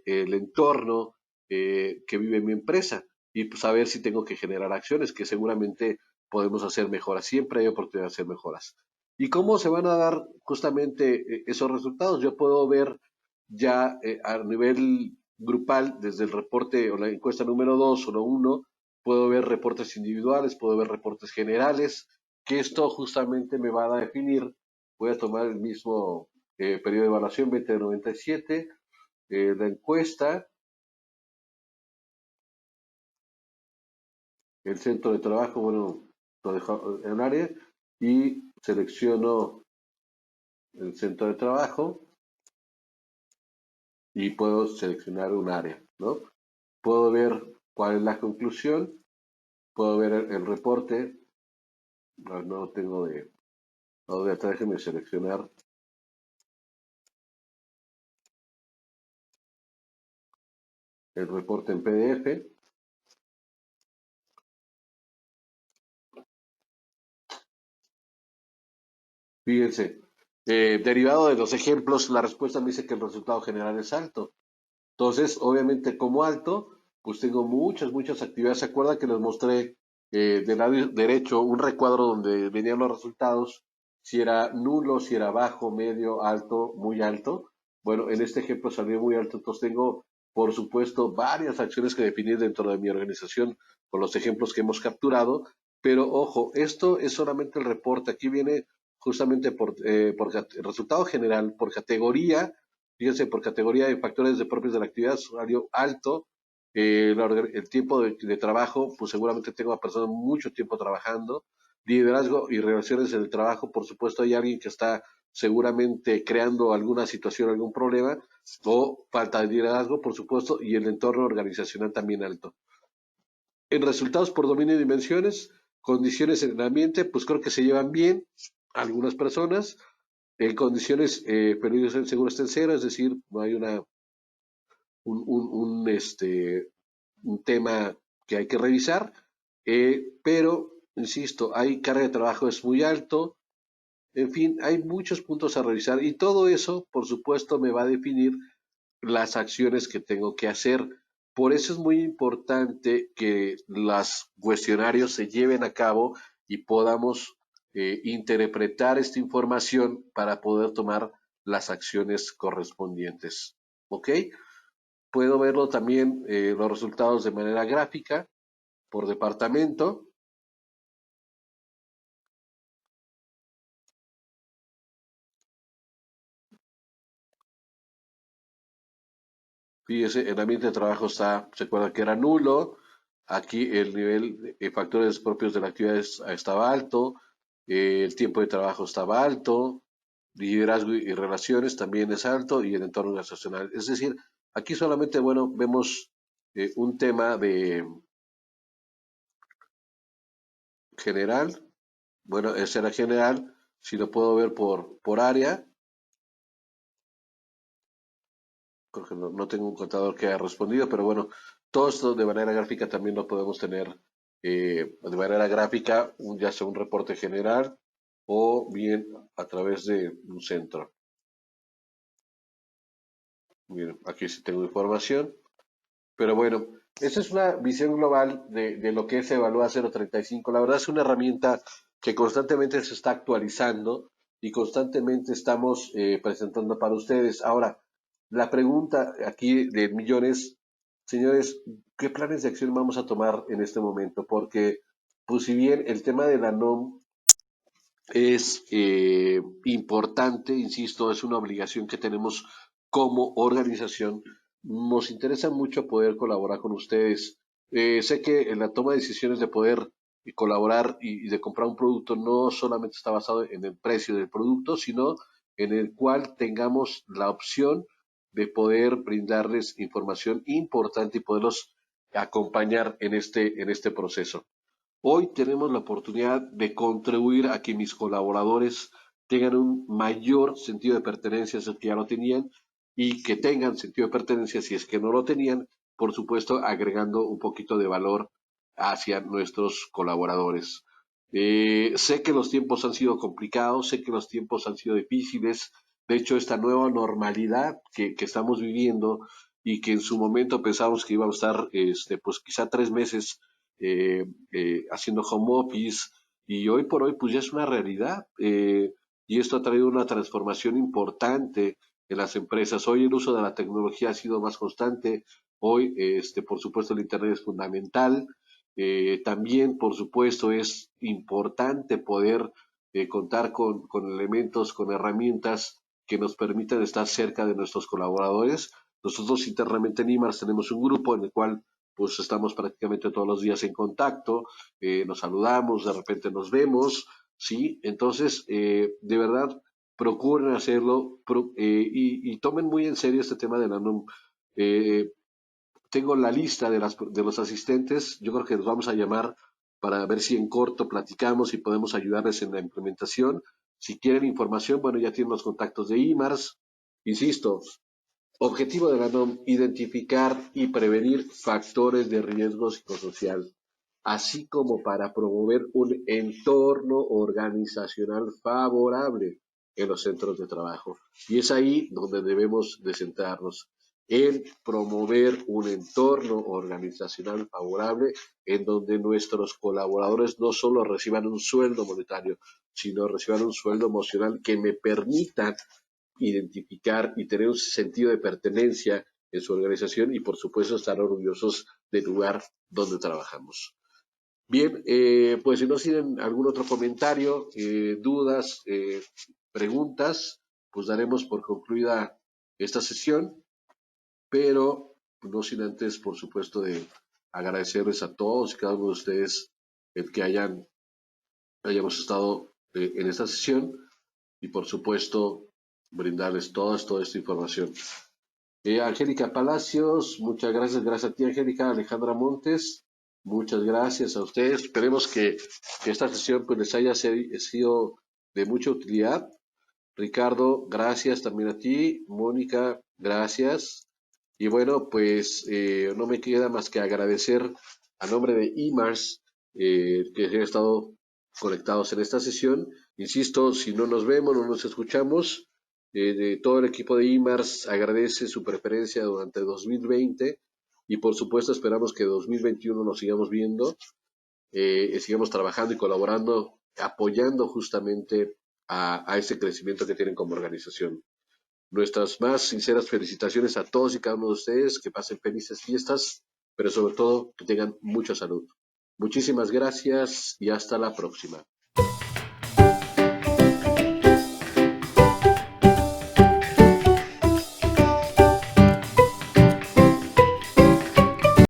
S1: entorno que vive mi empresa y pues, saber si tengo que generar acciones que seguramente podemos hacer mejoras. Siempre hay oportunidad de hacer mejoras. ¿Y cómo se van a dar justamente esos resultados? Yo puedo ver ya a nivel grupal, desde el reporte o la encuesta número 2 o la 1, puedo ver reportes individuales, puedo ver reportes generales, que esto justamente me va a definir. Voy a tomar el mismo periodo de evaluación 2097, la encuesta, el centro de trabajo, bueno, lo dejo en área y selecciono el centro de trabajo y puedo seleccionar un área, ¿no? Puedo ver cuál es la conclusión, puedo ver el reporte, no lo tengo de atrás, déjeme seleccionar el reporte en PDF. Fíjense, derivado de los ejemplos, la respuesta me dice que el resultado general es alto. Entonces, obviamente, como alto, pues tengo muchas actividades. ¿Se acuerdan que les mostré del lado derecho un recuadro donde venían los resultados? Si era nulo, si era bajo, medio, alto, muy alto. Bueno, en este ejemplo salió muy alto, entonces tengo, por supuesto, varias acciones que definir dentro de mi organización con los ejemplos que hemos capturado. Pero ojo, esto es solamente el reporte. Aquí viene justamente por resultado general, por categoría. Fíjense, por categoría de factores propios de la actividad, salario alto, el tiempo de trabajo, pues seguramente tengo a personas mucho tiempo trabajando. Liderazgo y relaciones en el trabajo, por supuesto hay alguien que está seguramente creando alguna situación, algún problema, o falta de liderazgo, por supuesto, y el entorno organizacional también alto. En resultados por dominio y dimensiones, condiciones en el ambiente, pues creo que se llevan bien algunas personas. En condiciones, peligros seguros en cero, es decir, no hay un tema que hay que revisar, pero, insisto, hay carga de trabajo es muy alto, en fin, hay muchos puntos a revisar y todo eso, por supuesto, me va a definir las acciones que tengo que hacer. Por eso es muy importante que los cuestionarios se lleven a cabo y podamos interpretar esta información para poder tomar las acciones correspondientes. ¿Ok? Puedo verlo también los resultados de manera gráfica por departamento. Fíjese, el ambiente de trabajo está, se acuerda que era nulo. Aquí el nivel de factores propios de la actividad estaba alto. El tiempo de trabajo estaba alto. Liderazgo y relaciones también es alto y el entorno organizacional. Es decir, aquí solamente, bueno, vemos un tema de general. Bueno, ese era general. Si lo puedo ver por área, porque no tengo un contador que haya respondido, pero bueno, todo esto de manera gráfica también lo podemos tener de manera gráfica, ya sea un reporte general o bien a través de un centro. Miren, aquí sí tengo información, pero bueno, esa es una visión global de lo que es Evalúa 035. La verdad es una herramienta que constantemente se está actualizando y constantemente estamos presentando para ustedes. Ahora, la pregunta aquí de millones, señores, ¿qué planes de acción vamos a tomar en este momento? Porque, pues si bien el tema de la NOM es importante, insisto, es una obligación que tenemos como organización. Nos interesa mucho poder colaborar con ustedes. Sé que en la toma de decisiones de poder colaborar y de comprar un producto no solamente está basado en el precio del producto, sino en el cual tengamos la opción de poder brindarles información importante y poderlos acompañar en este proceso. Hoy tenemos la oportunidad de contribuir a que mis colaboradores tengan un mayor sentido de pertenencia si es que ya lo tenían y que tengan sentido de pertenencia si es que no lo tenían, por supuesto, agregando un poquito de valor hacia nuestros colaboradores. Sé que los tiempos han sido complicados, sé que los tiempos han sido difíciles. De hecho, esta nueva normalidad que estamos viviendo y que en su momento pensamos que íbamos a estar, pues quizá 3 meses haciendo home office y hoy por hoy pues ya es una realidad y esto ha traído una transformación importante en las empresas. Hoy el uso de la tecnología ha sido más constante, hoy por supuesto el Internet es fundamental, también por supuesto es importante poder contar con elementos, con herramientas que nos permitan estar cerca de nuestros colaboradores. Nosotros internamente en IMARS tenemos un grupo en el cual pues estamos prácticamente todos los días en contacto, nos saludamos, de repente nos vemos, ¿sí? Entonces, de verdad, procuren hacerlo y tomen muy en serio este tema de la NUM. Eh, Tengo la lista de los asistentes, yo creo que los vamos a llamar para ver si en corto platicamos y podemos ayudarles en la implementación. Si quieren información, bueno, ya tienen los contactos de IMARS. Insisto, objetivo de la NOM, identificar y prevenir factores de riesgo psicosocial, así como para promover un entorno organizacional favorable en los centros de trabajo. Y es ahí donde debemos de centrarnos. en promover un entorno organizacional favorable en donde nuestros colaboradores no solo reciban un sueldo monetario, sino reciban un sueldo emocional que me permita identificar y tener un sentido de pertenencia en su organización y por supuesto estar orgullosos del lugar donde trabajamos. Bien, pues si no tienen algún otro comentario, dudas, preguntas, pues daremos por concluida esta sesión, pero no sin antes, por supuesto, de agradecerles a todos y cada uno de ustedes el que hayamos estado en esta sesión y por supuesto brindarles toda esta información. Angélica Palacios, muchas gracias, gracias a ti Angélica, Alejandra Montes, muchas gracias a ustedes. Esperemos que esta sesión pues, les haya sido de mucha utilidad. Ricardo, gracias también a ti. Mónica, gracias. Y bueno, pues no me queda más que agradecer a nombre de IMARS que hayan estado conectados en esta sesión. Insisto, si no nos vemos, no nos escuchamos, de todo el equipo de IMARS agradece su preferencia durante 2020 y por supuesto esperamos que 2021 nos sigamos viendo, sigamos trabajando y colaborando, apoyando justamente a ese crecimiento que tienen como organización. Nuestras más sinceras felicitaciones a todos y cada uno de ustedes, que pasen felices fiestas, pero sobre todo que tengan mucha salud. Muchísimas gracias y hasta la próxima.